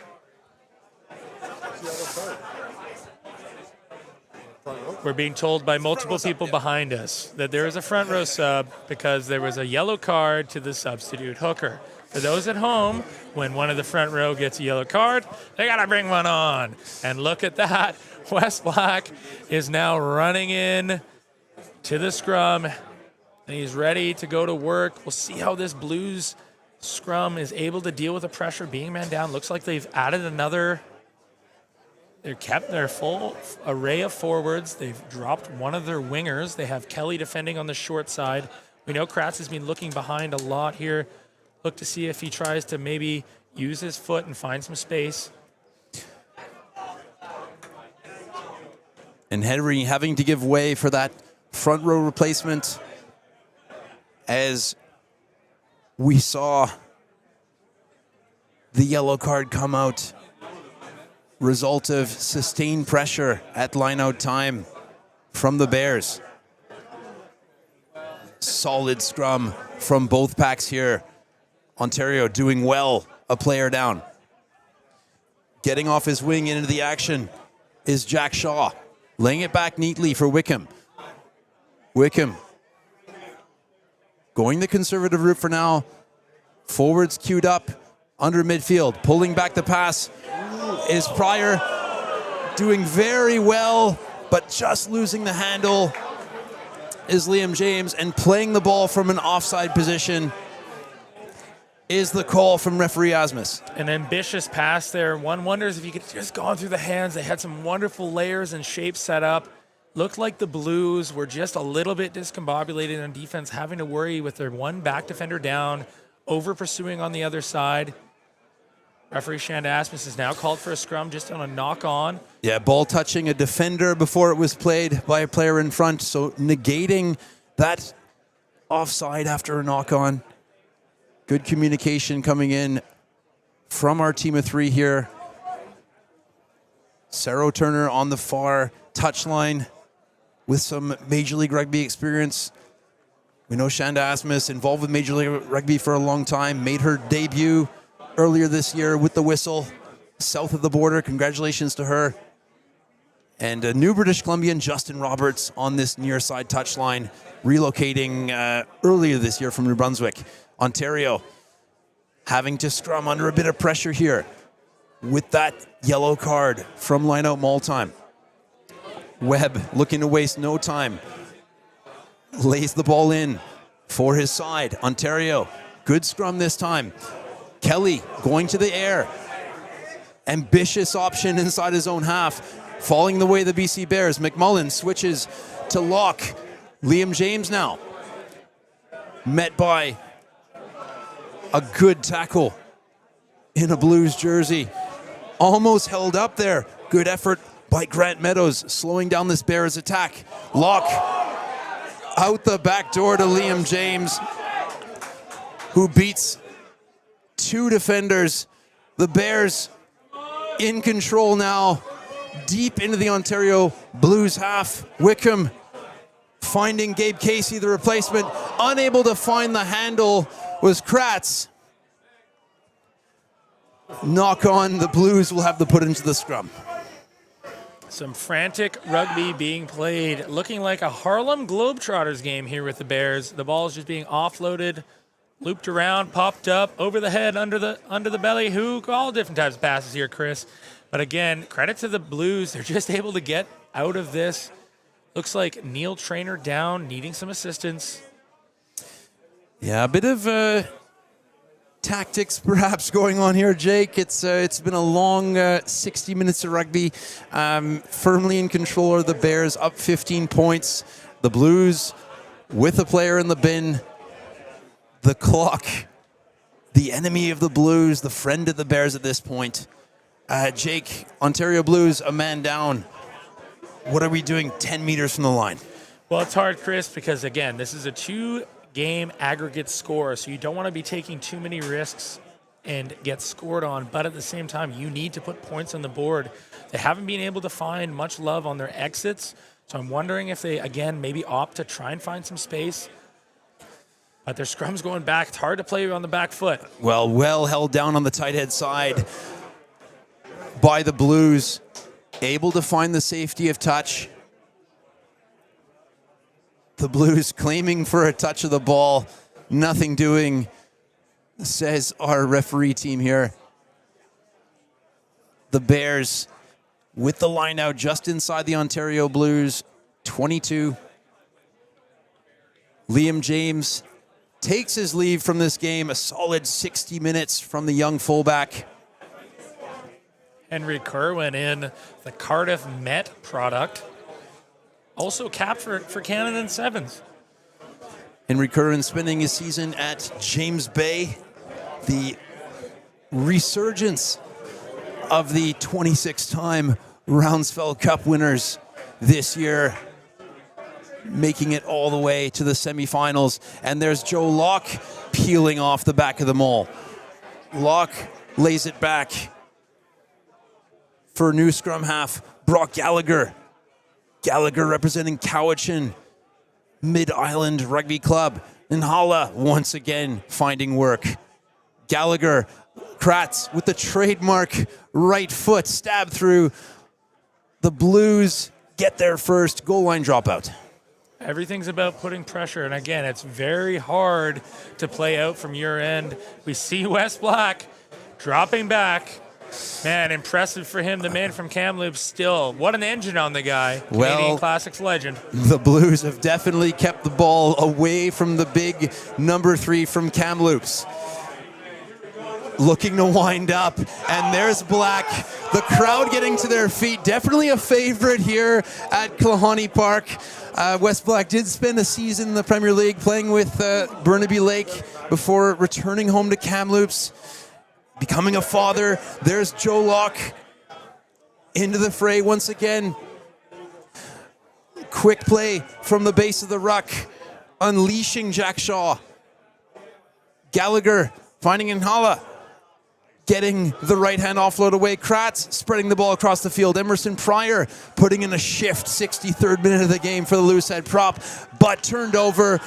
We're being told by multiple people behind us that there is a front row sub because there was a yellow card to the substitute hooker. For those at home, when one of the front row gets a yellow card, they got to bring one on. And look at that. Wes Black is now running in to the scrum, and he's ready to go to work. We'll see how this Blues scrum is able to deal with the pressure being man down. Looks like they've added another... They've kept their full array of forwards. They've dropped one of their wingers. They have Kelly defending on the short side. We know Kratz has been looking behind a lot here. Look to see if he tries to maybe use his foot and find some space. And Henry having to give way for that front row replacement, as we saw the yellow card come out. Result of sustained pressure at line-out time from the Bears. Solid scrum from both packs here. Ontario doing well, a player down. Getting off his wing into the action is Jack Shaw. Laying it back neatly for Wickham. Wickham going the conservative route for now. Forwards queued up under midfield. Pulling back the pass is Pryor, doing very well, but just losing the handle is Liam James, and playing the ball from an offside position is the call from referee Asmus. An ambitious pass there. One wonders if you could just gone through the hands. They had some wonderful layers and shapes set up. Looked like the Blues were just a little bit discombobulated on defense, having to worry with their one back defender down, over pursuing on the other side. Referee Shanda Asmus is now called for a scrum just on a knock-on. Yeah, ball touching a defender before it was played by a player in front, so negating that offside after a knock-on. Good communication coming in from our team of three here. Cerro Turner on the far touchline with some Major League Rugby experience. We know Shanda Asmus, involved with Major League Rugby for a long time, made her debut earlier this year with the whistle south of the border. Congratulations to her. And New British Columbian Justin Roberts on this near side touchline, relocating earlier this year from New Brunswick. Ontario having to scrum under a bit of pressure here with that yellow card from line-out maul time. Webb looking to waste no time. Lays the ball in for his side. Ontario, good scrum this time. Kelly going to the air. Ambitious option inside his own half. Falling the way of the BC Bears. McMullen switches to lock. Liam James now. Met by a good tackle in a Blues jersey. Almost held up there. Good effort by Grant Meadows, slowing down this Bears attack. Lock out the back door to Liam James, who beats two defenders. The Bears in control now, deep into the Ontario Blues half. Wickham finding Gabe Casey, the replacement. Unable to find the handle was Kratz. knock on, the Blues will have to put into the scrum. Some frantic rugby being played, looking like a Harlem Globetrotters game here with the Bears. The ball is just being offloaded, looped around, popped up, over the head, under the belly hook, all different types of passes here, Chris. But again, credit to the Blues. They're just able to get out of this. Looks like Neil Trainer down, needing some assistance. Yeah, a bit of tactics perhaps going on here, Jake. It's been a long 60 minutes of rugby. Firmly in control are the Bears, up 15 points. The Blues with a player in the bin. The clock, the enemy of the Blues, the friend of the Bears at this point. Jake, Ontario Blues, a man down. What are we doing 10 meters from the line? Well, it's hard, Chris, because again, this is a 2-game aggregate score, so you don't want to be taking too many risks and get scored on, but at the same time, you need to put points on the board. They haven't been able to find much love on their exits, so I'm wondering if they, again, maybe opt to try and find some space. But their scrum's going back. It's hard to play on the back foot. Well held down on the tight head side by the Blues. Able to find the safety of touch. The Blues claiming for a touch of the ball. Nothing doing, says our referee team here. The Bears with the line out just inside the Ontario Blues. 22. Liam James takes his leave from this game. A solid 60 minutes from the young fullback. Henry Kerwin in the Cardiff Met product. Also capped for Canada in sevens. Henry Curran spending his season at James Bay. The resurgence of the 26-time Roundsfeld Cup winners this year, making it all the way to the semifinals. And there's Joe Locke peeling off the back of the maul. Locke lays it back for new scrum half, Brock Gallagher. Gallagher representing Cowichan Mid-Island Rugby Club. Nhala once again finding work. Gallagher, Kratz with the trademark right foot stab through. The Blues get there first. Goal line dropout. Everything's about putting pressure, and again, it's very hard to play out from your end. We see Wes Black dropping back. Man, impressive for him, the man from Kamloops still. What an engine on the guy. Well, Canadian Classics legend. The Blues have definitely kept the ball away from the big number 3 from Kamloops. Looking to wind up, and there's Black. The crowd getting to their feet. Definitely a favorite here at Klahanie Park. Wes Black did spend a season in the Premier League playing with Burnaby Lake before returning home to Kamloops. Becoming a father. There's Joe Locke into the fray once again. Quick play from the base of the ruck, unleashing Jack Shaw. Gallagher finding Nhala, getting the right-hand offload away. Kratz spreading the ball across the field. Emerson Pryor putting in a shift, 63rd minute of the game for the loose head prop, but turned over.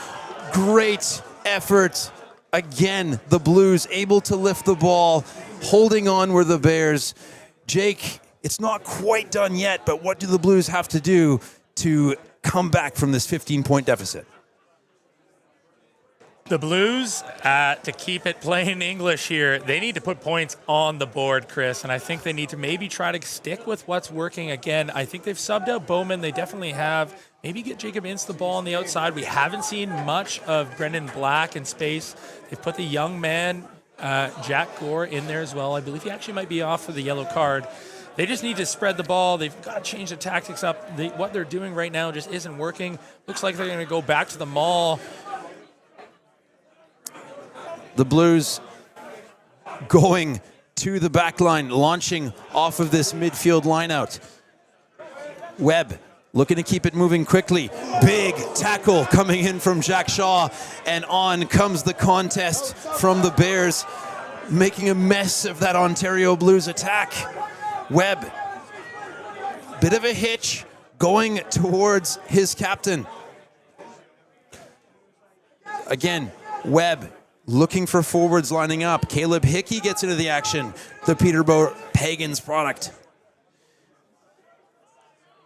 Great effort. Again, the Blues able to lift the ball, holding on were the Bears. Jake, it's not quite done yet, but what do the Blues have to do to come back from this 15-point deficit? The Blues, to keep it plain English here, they need to put points on the board, Chris, and I think they need to maybe try to stick with what's working. Again, I think they've subbed out Bowman. They definitely have. Maybe get Jacob Ince the ball on the outside. We haven't seen much of Brendan Black in space. They've put the young man, Jack Gore, in there as well. I believe he actually might be off for the yellow card. They just need to spread the ball. They've got to change the tactics up. What they're doing right now just isn't working. Looks like they're going to go back to the maul. The Blues going to the back line, launching off of this midfield lineout. Webb looking to keep it moving quickly. Big tackle coming in from Jack Shaw, and on comes the contest from the Bears, making a mess of that Ontario Blues attack. Webb, bit of a hitch, going towards his captain. Again, Webb looking for forwards lining up. Caleb Hickey gets into the action, the Peterborough Pagans product.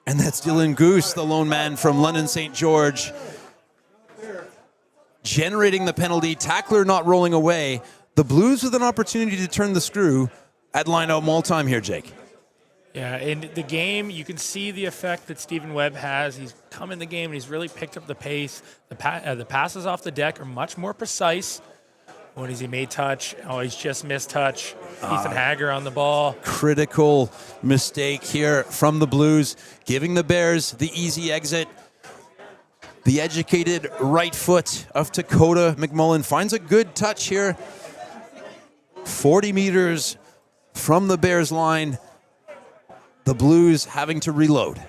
And that's Dylan Goose, the lone man from London St. George, generating the penalty, tackler not rolling away. The Blues with an opportunity to turn the screw at line-out maul time here, Jake. Yeah, in the game, you can see the effect that Stephen Webb has. He's come in the game and he's really picked up the pace. The passes off the deck are much more precise. When has he made touch? Oh, he's just missed touch. Ethan Hager on the ball. Critical mistake here from the Blues, giving the Bears the easy exit. The educated right foot of Dakota McMullen finds a good touch here. 40 meters from the Bears line. The Blues having to reload.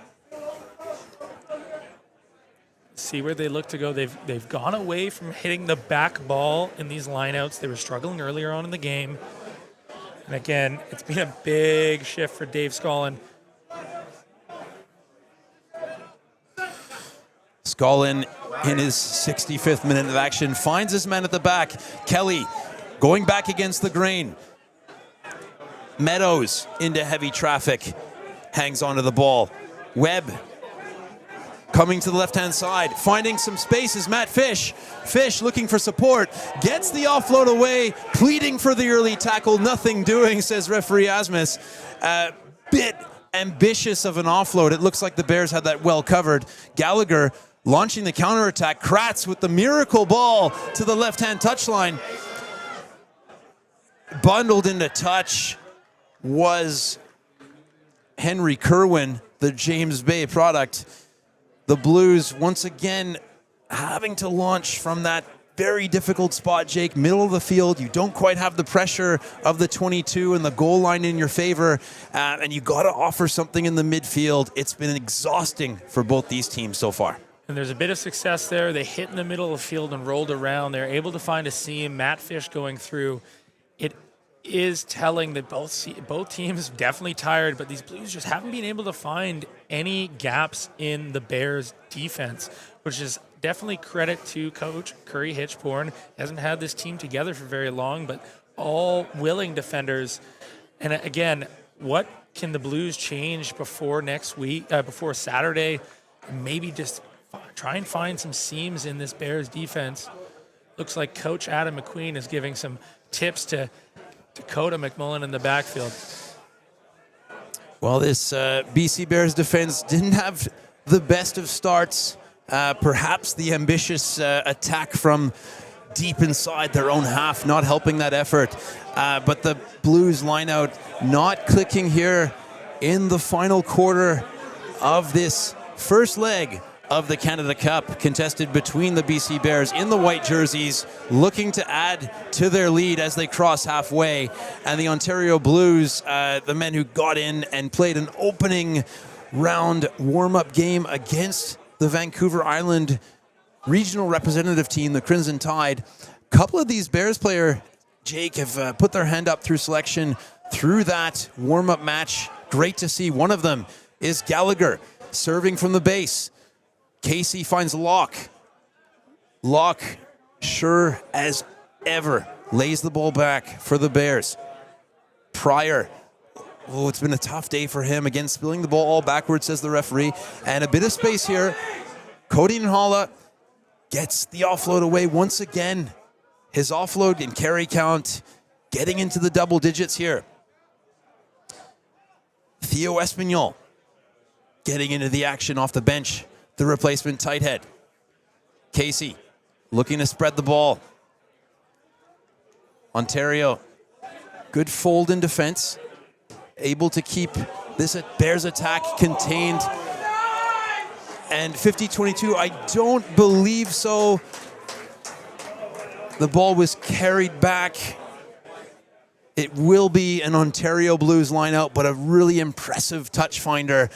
See where they look to go. They've gone away from hitting the back ball in these lineouts. They were struggling earlier on in the game. And again, it's been a big shift for Dave Scollin. Scollin in his 65th minute of action finds his man at the back. Kelly going back against the grain. Meadows into heavy traffic. Hangs onto the ball. Webb coming to the left-hand side. Finding some space is Matt Fish. Fish looking for support. Gets the offload away. Pleading for the early tackle. Nothing doing, says referee Asmus. Bit ambitious of an offload. It looks like the Bears had that well covered. Gallagher launching the counterattack. Kratz with the miracle ball to the left-hand touchline. Bundled into touch was Henry Kerwin, the James Bay product. The Blues once again having to launch from that very difficult spot, Jake, middle of the field. You don't quite have the pressure of the 22 and the goal line in your favor, and you got to offer something in the midfield. It's been exhausting for both these teams so far. And there's a bit of success there. They hit in the middle of the field and rolled around. They're able to find a seam. Matt Fish going through. It is telling that both teams definitely tired, but these Blues just haven't been able to find any gaps in the Bears' defense, which is definitely credit to Coach Curry Hitchborn. He hasn't had this team together for very long, but all willing defenders. And again, what can the Blues change before next week, before Saturday? Maybe just try and find some seams in this Bears defense. Looks like Coach Adam McQueen is giving some tips to Dakota McMullen in the backfield. Well, this BC Bears defense didn't have the best of starts. Perhaps the ambitious attack from deep inside their own half not helping that effort. But the Blues lineout not clicking here in the final quarter of this first leg of the Canada Cup, contested between the BC Bears in the white jerseys, looking to add to their lead as they cross halfway. And the Ontario Blues, the men who got in and played an opening round warm-up game against the Vancouver Island regional representative team, the Crimson Tide. A couple of these Bears player, Jake, have put their hand up through selection through that warm-up match. Great to see. One of them is Gallagher, serving from the base. Casey finds Locke. Locke, sure as ever, lays the ball back for the Bears. Pryor. Oh, it's been a tough day for him. Again, spilling the ball all backwards, says the referee. And a bit of space here. Cody Nhalla gets the offload away once again. His offload and carry count getting into the double digits here. Theo Espinal getting into the action off the bench. The replacement tight head. Casey looking to spread the ball. Ontario, good fold in defense. Able to keep this Bears attack contained. And 50-22, I don't believe so. The ball was carried back. It will be an Ontario Blues lineout, but a really impressive touch finder,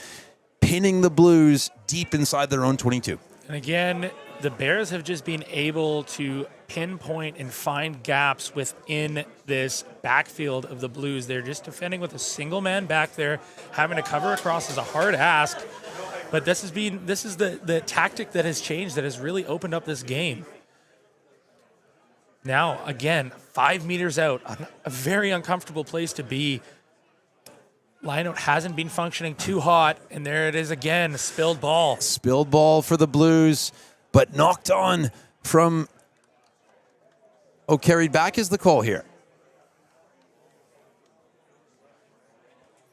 pinning the Blues deep inside their own 22. And again, the Bears have just been able to pinpoint and find gaps within this backfield of the Blues. They're just defending with a single man back there. Having to cover across is a hard ask, but this is the tactic that has changed, that has really opened up this game. Now, again, 5 meters out, a very uncomfortable place to be. Lineout hasn't been functioning too hot, and there it is again, a spilled ball. Spilled ball for the Blues, but knocked on from... Oh, carried back is the call here.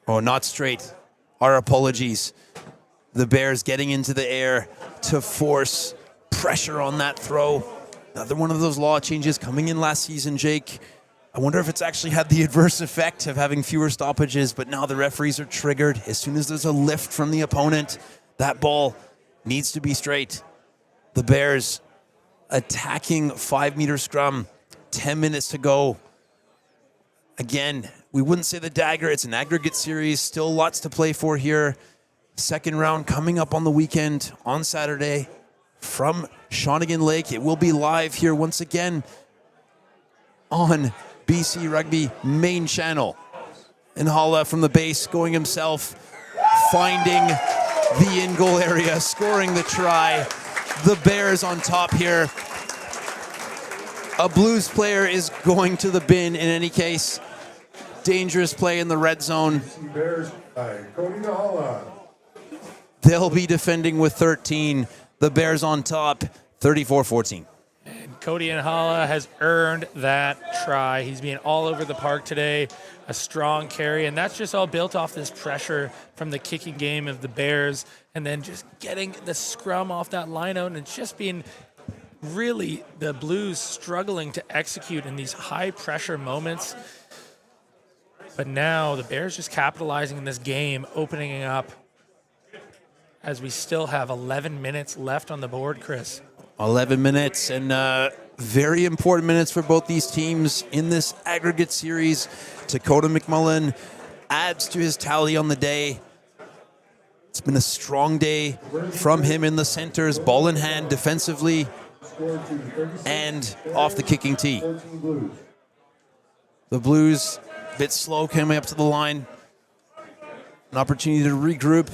Oh, not straight. Our apologies. The Bears getting into the air to force pressure on that throw. Another one of those law changes coming in last season, Jake. I wonder if it's actually had the adverse effect of having fewer stoppages, but now the referees are triggered. As soon as there's a lift from the opponent, that ball needs to be straight. The Bears attacking 5-meter scrum, 10 minutes to go. Again, we wouldn't say the dagger. It's an aggregate series. Still lots to play for here. Second round coming up on the weekend on Saturday from Shawnigan Lake. It will be live here once again on BC Rugby main channel. And Hala from the base going himself, finding the in-goal area, scoring the try. The Bears on top here. A Blues player is going to the bin in any case. Dangerous play in the red zone. Bears by Cody Hala. They'll be defending with 13. The Bears on top, 34-14. And Cody Hala has earned that try. He's been all over the park today. A strong carry, and that's just all built off this pressure from the kicking game of the Bears, and then just getting the scrum off that line out, and it's just been really the Blues struggling to execute in these high-pressure moments. But now the Bears just capitalizing in this game, opening it up as we still have 11 minutes left on the board, Chris. 11 minutes, and very important minutes for both these teams in this aggregate series. Dakota McMullen adds to his tally on the day. It's been a strong day from him in the centers, ball in hand defensively and off the kicking tee. The Blues, a bit slow coming up to the line. An opportunity to regroup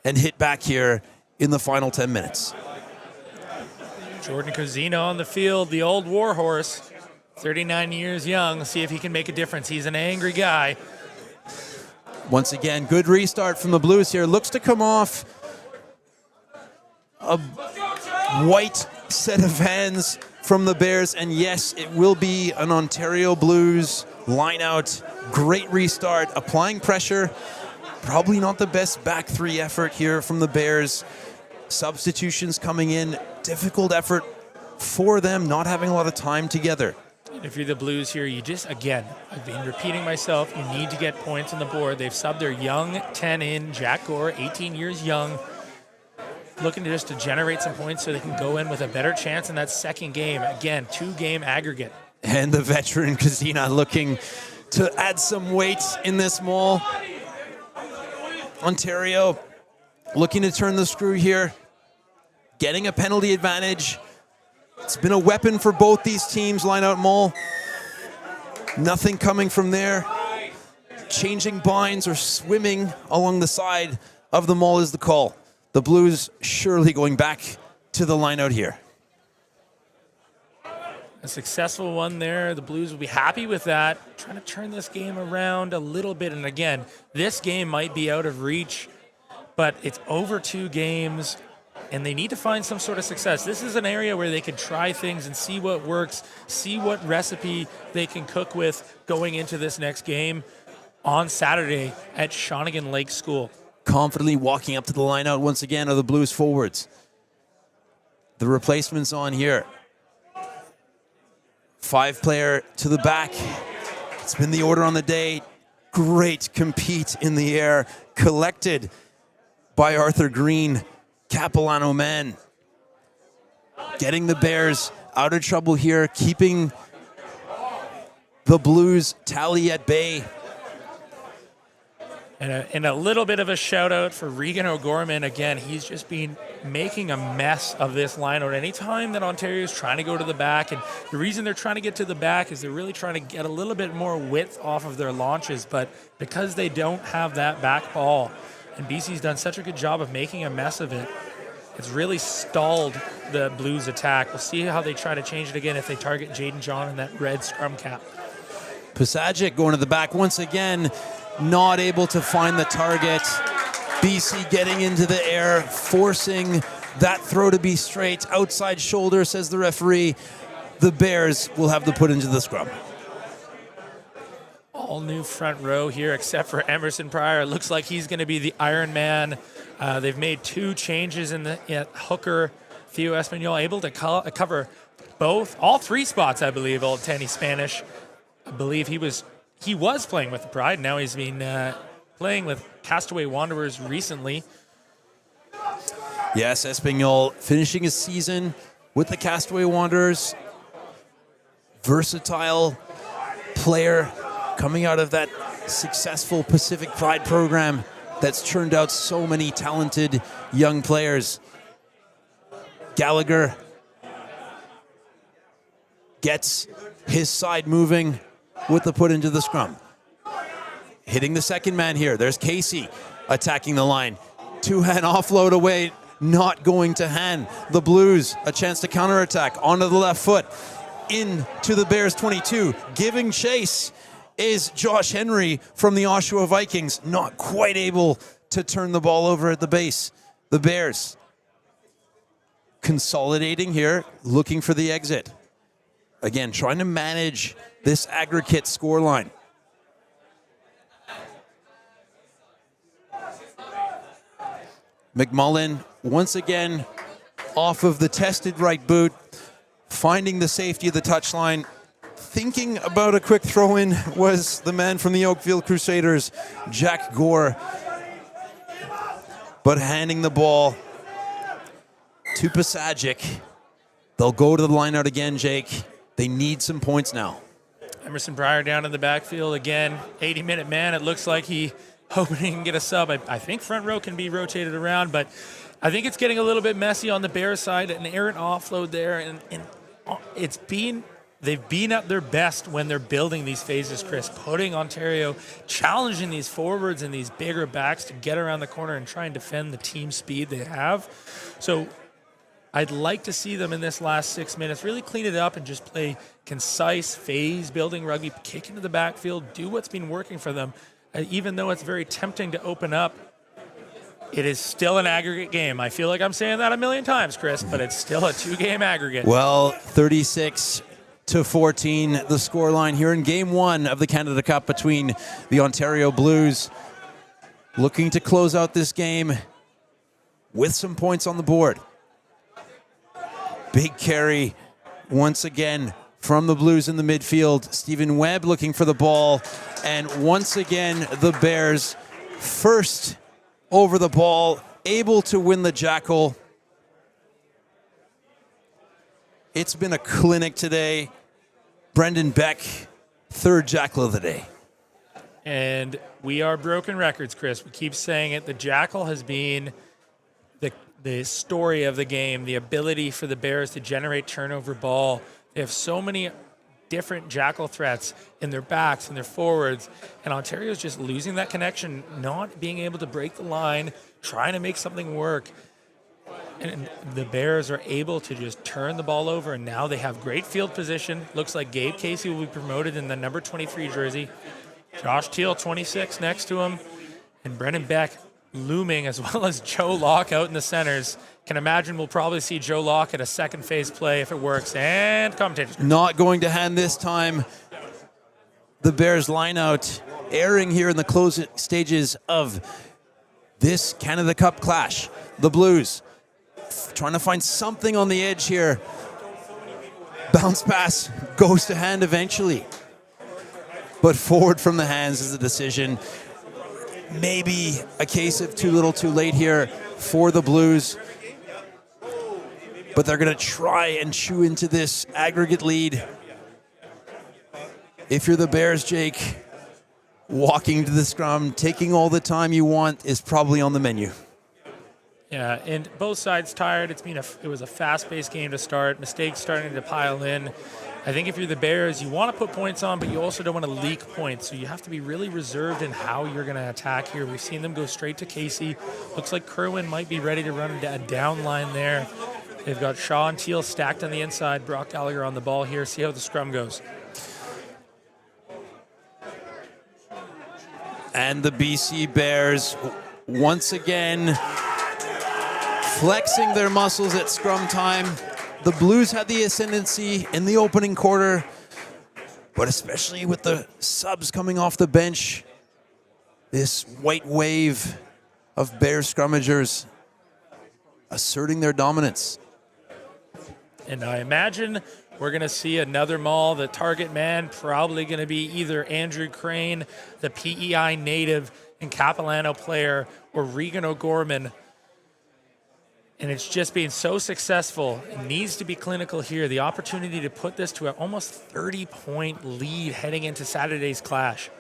and hit back here in the final 10 minutes. Jordan Cozino on the field, the old warhorse, 39 years young. Let's see if he can make a difference. He's an angry guy. Once again, good restart from the Blues here. Looks to come off a white set of hands from the Bears. And yes, it will be an Ontario Blues line out. Great restart, applying pressure. Probably not the best back three effort here from the Bears. Substitutions coming in, difficult effort for them, not having a lot of time together. If you're the Blues here, you just, again, I've been repeating myself, you need to get points on the board. They've subbed their young 10 in, Jack Gore, 18 years young, looking to just to generate some points so they can go in with a better chance in that second game. Again, 2-game aggregate. And the veteran Kazina looking to add some weight in this maul. Ontario looking to turn the screw here, getting a penalty advantage. It's been a weapon for both these teams, line out maul. Nothing coming from there. Changing binds or swimming along the side of the maul is the call. The Blues surely going back to the line out here. A successful one there. The Blues will be happy with that. Trying to turn this game around a little bit. And again, this game might be out of reach, but it's over 2 games, and they need to find some sort of success. This is an area where they can try things and see what works, see what recipe they can cook with going into this next game on Saturday at Shawnigan Lake School. Confidently walking up to the line out once again are the Blues forwards. The replacements on here. 5-player to the back. It's been the order on the day. Great compete in the air. Collected by Arthur Green. Capilano man. Getting the Bears out of trouble here. Keeping the Blues tally at bay. And a little bit of a shout out for Regan O'Gorman. Again, he's just been making a mess of this lineout. Anytime that Ontario's trying to go to the back, and the reason they're trying to get to the back is they're really trying to get a little bit more width off of their launches, but because they don't have that back ball, and BC's done such a good job of making a mess of it, it's really stalled the Blues attack. We'll see how they try to change it again if they target Jaden John in that red scrum cap. Pasajic going to the back once again, not able to find the target. BC getting into the air, forcing that throw to be straight. Outside shoulder, says the referee. The Bears will have to put into the scrum. All new front row here except for Emerson Pryor. It looks like he's going to be the Iron Man. They've made 2 changes in the hooker. Theo Espanyol able to cover all 3 spots, I believe. Old Tenny Spanish. I believe he was playing with the Pride. Now he's been playing with Castaway Wanderers recently. Yes, Espanyol finishing his season with the Castaway Wanderers. Versatile player coming out of that successful Pacific Pride program that's churned out so many talented young players. Gallagher gets his side moving with the put into the scrum. Hitting the second man here. There's Casey attacking the line. 2-hand offload away, not going to hand. The Blues, a chance to counterattack onto the left foot. Into the Bears 22. Giving chase is Josh Henry from the Oshawa Vikings. Not quite able to turn the ball over at the base. The Bears consolidating here, looking for the exit. Again, trying to manage this aggregate scoreline. McMullen, once again, off of the tested right boot, finding the safety of the touchline. Thinking about a quick throw-in was the man from the Oakville Crusaders, Jack Gore. But handing the ball to Pasajic. They'll go to the line out again, Jake. They need some points now. Emerson Pryor down in the backfield again. 80-minute man. It looks like he hoping he can get a sub. I think front row can be rotated around, but I think it's getting a little bit messy on the Bears side. An errant offload there, and they've been at their best when they're building these phases, Chris, putting Ontario, challenging these forwards and these bigger backs to get around the corner and try and defend the team speed they have. So I'd like to see them in this last 6 minutes really clean it up and just play concise phase building rugby, kick into the backfield, do what's been working for them. Even though it's very tempting to open up, it is still an aggregate game. I feel like I'm saying that a million times, Chris, but it's still a 2-game aggregate. Well, 36-14, the scoreline here in Game 1 of the Canada Cup between the Ontario Blues. Looking to close out this game with some points on the board. Big carry once again from the Blues in the midfield. Stephen Webb looking for the ball. And once again, the Bears first over the ball, able to win the jackal. It's been a clinic today. Brendan Beck, third jackal of the day. And we are broken records, Chris. We keep saying it. The jackal has been the story of the game, the ability for the Bears to generate turnover ball. They have so many different jackal threats in their backs and their forwards, and Ontario's just losing that connection, not being able to break the line, trying to make something work. And the Bears are able to just turn the ball over, and now they have great field position. Looks like Gabe Casey will be promoted in the number 23 jersey. Josh Teal, 26, next to him, and Brendan Beck looming, as well as Joe Locke out in the centers. Can imagine we'll probably see Joe Locke at a second phase play if it works. And commentators. Not going to hand this time. The Bears line out, airing here in the close stages of this Canada Cup clash. The Blues trying to find something on the edge here. Bounce pass goes to hand eventually. But forward from the hands is the decision. Maybe a case of too little too late here for the Blues. But they're going to try and chew into this aggregate lead. If you're the Bears, Jake, walking to the scrum, taking all the time you want is probably on the menu. Yeah, and both sides tired. It was a fast-paced game to start. Mistakes starting to pile in. I think if you're the Bears, you want to put points on, but you also don't want to leak points. So you have to be really reserved in how you're going to attack here. We've seen them go straight to Casey. Looks like Kerwin might be ready to run a down line there. They've got Shaw and Teal stacked on the inside. Brock Gallagher on the ball here. See how the scrum goes. And the BC Bears once again flexing their muscles at scrum time. The Blues had the ascendancy in the opening quarter, but especially with the subs coming off the bench, this white wave of Bears scrummagers asserting their dominance. And I imagine we're going to see another maul. The target man probably going to be either Andrew Crane, the PEI native and Capilano player, or Regan O'Gorman. And it's just been so successful. It needs to be clinical here. The opportunity to put this to an almost 30-point lead heading into Saturday's clash.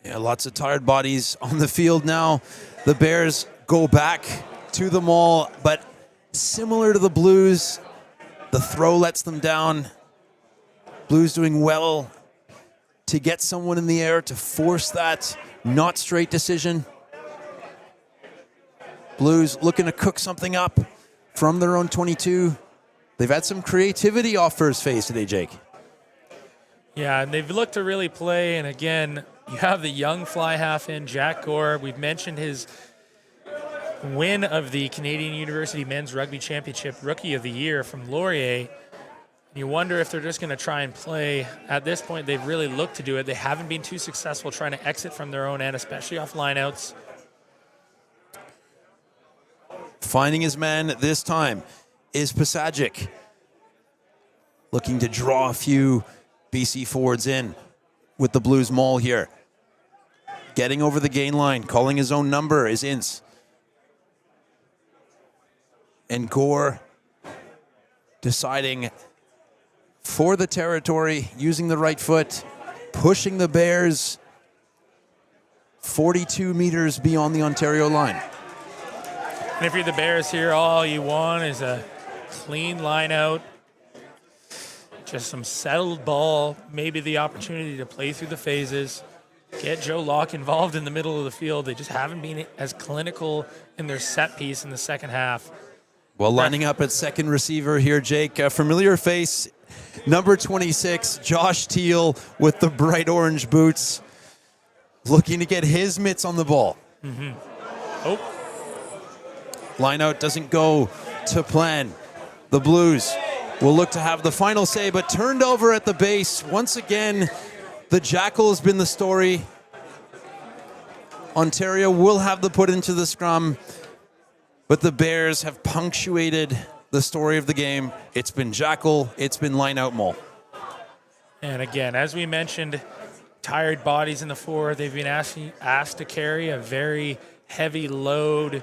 Yeah, lots of tired bodies on the field now. The Bears go back to the maul, but similar to the Blues, the throw lets them down. Blues doing well to get someone in the air to force that not straight decision. Blues looking to cook something up from their own 22. They've had some creativity off first phase today, Jake. Yeah, and they've looked to really play. And again, you have the young fly half in, Jack Gore. We've mentioned his win of the Canadian University Men's Rugby Championship Rookie of the Year from Laurier. You wonder if they're just going to try and play. At this point, they've really looked to do it. They haven't been too successful trying to exit from their own end, especially off lineouts. Finding his man this time is Pasagic. Looking to draw a few BC forwards in with the Blues maul here. Getting over the gain line, calling his own number is Ince. And Gore deciding for the territory, using the right foot, pushing the Bears 42 meters beyond the Ontario line. And if you're the Bears here, all you want is a clean line out, just some settled ball, maybe the opportunity to play through the phases, get Joe Locke involved in the middle of the field. They just haven't been as clinical in their set piece in the second half. Well, lining up at second receiver here, Jake, a familiar face, number 26, Josh Teal with the bright orange boots, looking to get his mitts on the ball. Oh, Line out doesn't go to plan. The Blues will look to have the final say, but turned over at the base. Once again, the Jackal has been the story. Ontario will have the put into the scrum, but the Bears have punctuated the story of the game. It's been Jackal, it's been line out maul. and again, as we mentioned, tired bodies in the forward. They've been asked to carry a very heavy load,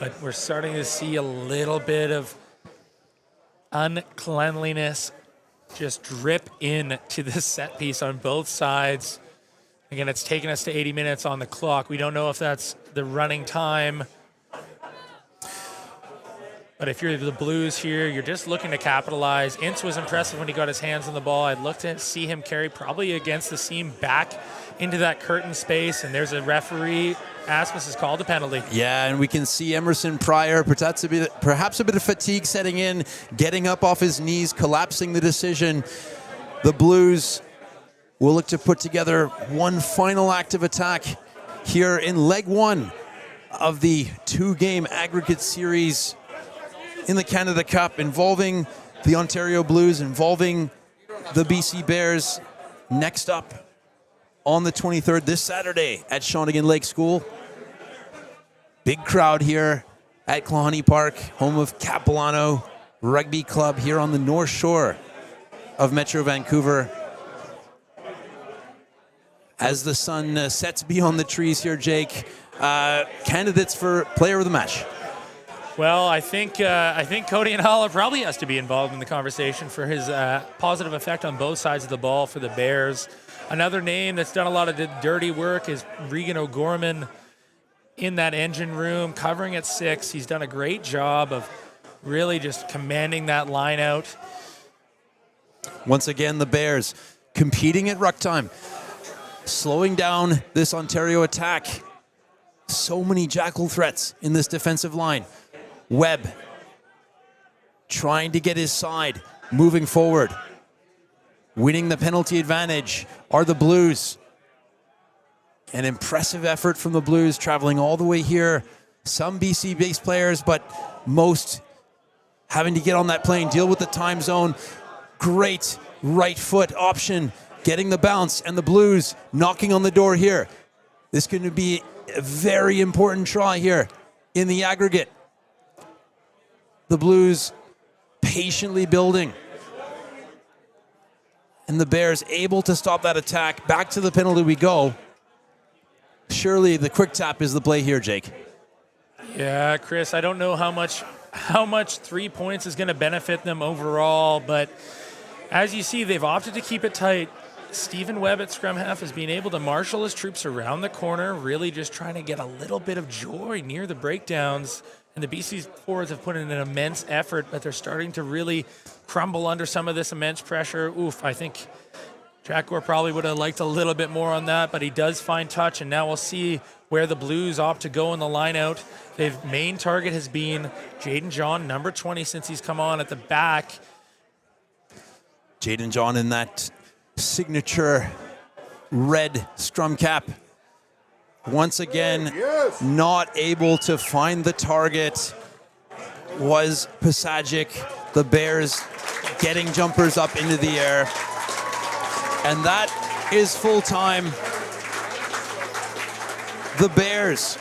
but we're starting to see a little bit of uncleanliness just drip in to this set piece on both sides. Again, it's taken us to 80 minutes on the clock. We don't know if that's the running time. But if you're the Blues here, you're just looking to capitalize. Ince was impressive when he got his hands on the ball. I'd look to see him carry probably against the seam back into that curtain space, and there's a referee. Asmus has called a penalty. Yeah, and we can see Emerson Pryor, perhaps a bit of fatigue setting in, getting up off his knees, collapsing the decision. The Blues will look to put together one final active attack here in leg one of the two-game aggregate series in the Canada Cup, involving the Ontario Blues, involving the BC Bears. Next up on the 23rd, this Saturday at Shawnigan Lake School. Big crowd here at Klahanie Park, home of Capilano Rugby Club here on the North Shore of Metro Vancouver. As the sun sets beyond the trees here, Jake, candidates for player of the match. Well, I think Cody Inhala probably has to be involved in the conversation for his positive effect on both sides of the ball for the Bears. Another name that's done a lot of the dirty work is Regan O'Gorman in that engine room, covering at 6. He's done a great job of really just commanding that line out. Once again, the Bears competing at ruck time, slowing down this Ontario attack. So many jackal threats in this defensive line. Webb trying to get his side, moving forward. Winning the penalty advantage are the Blues. An impressive effort from the Blues, traveling all the way here. Some BC-based players, but most having to get on that plane, deal with the time zone. Great right foot option, getting the bounce, and the Blues knocking on the door here. This is going to be a very important try here in the aggregate. The Blues patiently building. And the Bears able to stop that attack. Back to the penalty we go. Surely the quick tap is the play here, Jake. Yeah, Chris, I don't know how much 3 points is going to benefit them overall, but as you see, they've opted to keep it tight. Stephen Webb at scrum half has been able to marshal his troops around the corner, really just trying to get a little bit of joy near the breakdowns. And the BC forwards have put in an immense effort, but they're starting to really crumble under some of this immense pressure. I think Jack Gore probably would have liked a little bit more on that, but he does find touch, and now we'll see where the Blues opt to go in the line out. Their main target has been Jaden John, number 20, since he's come on at the back. Jaden John in that signature red scrum cap. Once again, not able to find the target was Pasajic. The Bears getting jumpers up into the air. And that is full time. The Bears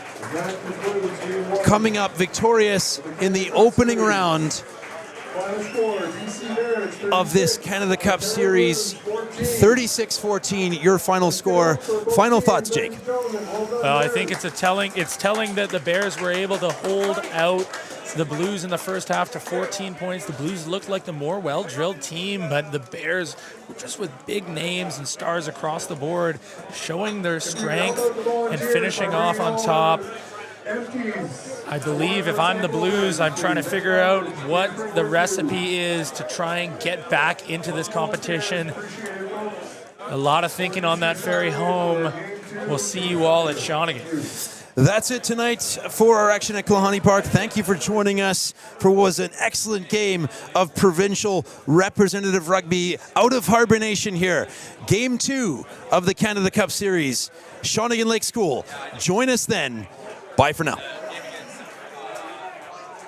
coming up victorious in the opening round of this Canada Cup Series. 36-14, your final score. Final thoughts, Jake? Well, I think it's telling that the Bears were able to hold out the Blues in the first half to 14 points. The Blues looked like the more well-drilled team, but the Bears, just with big names and stars across the board, showing their strength and finishing off on top. I believe if I'm the Blues, I'm trying to figure out what the recipe is to try and get back into this competition. A lot of thinking on that ferry home. We'll see you all at Shawnigan. That's it tonight for our action at Klahanie Park. Thank you for joining us for what was an excellent game of provincial representative rugby out of Harbour Nation here. Game 2 of the Canada Cup Series, Shawnigan Lake School. Join us then. Bye for now.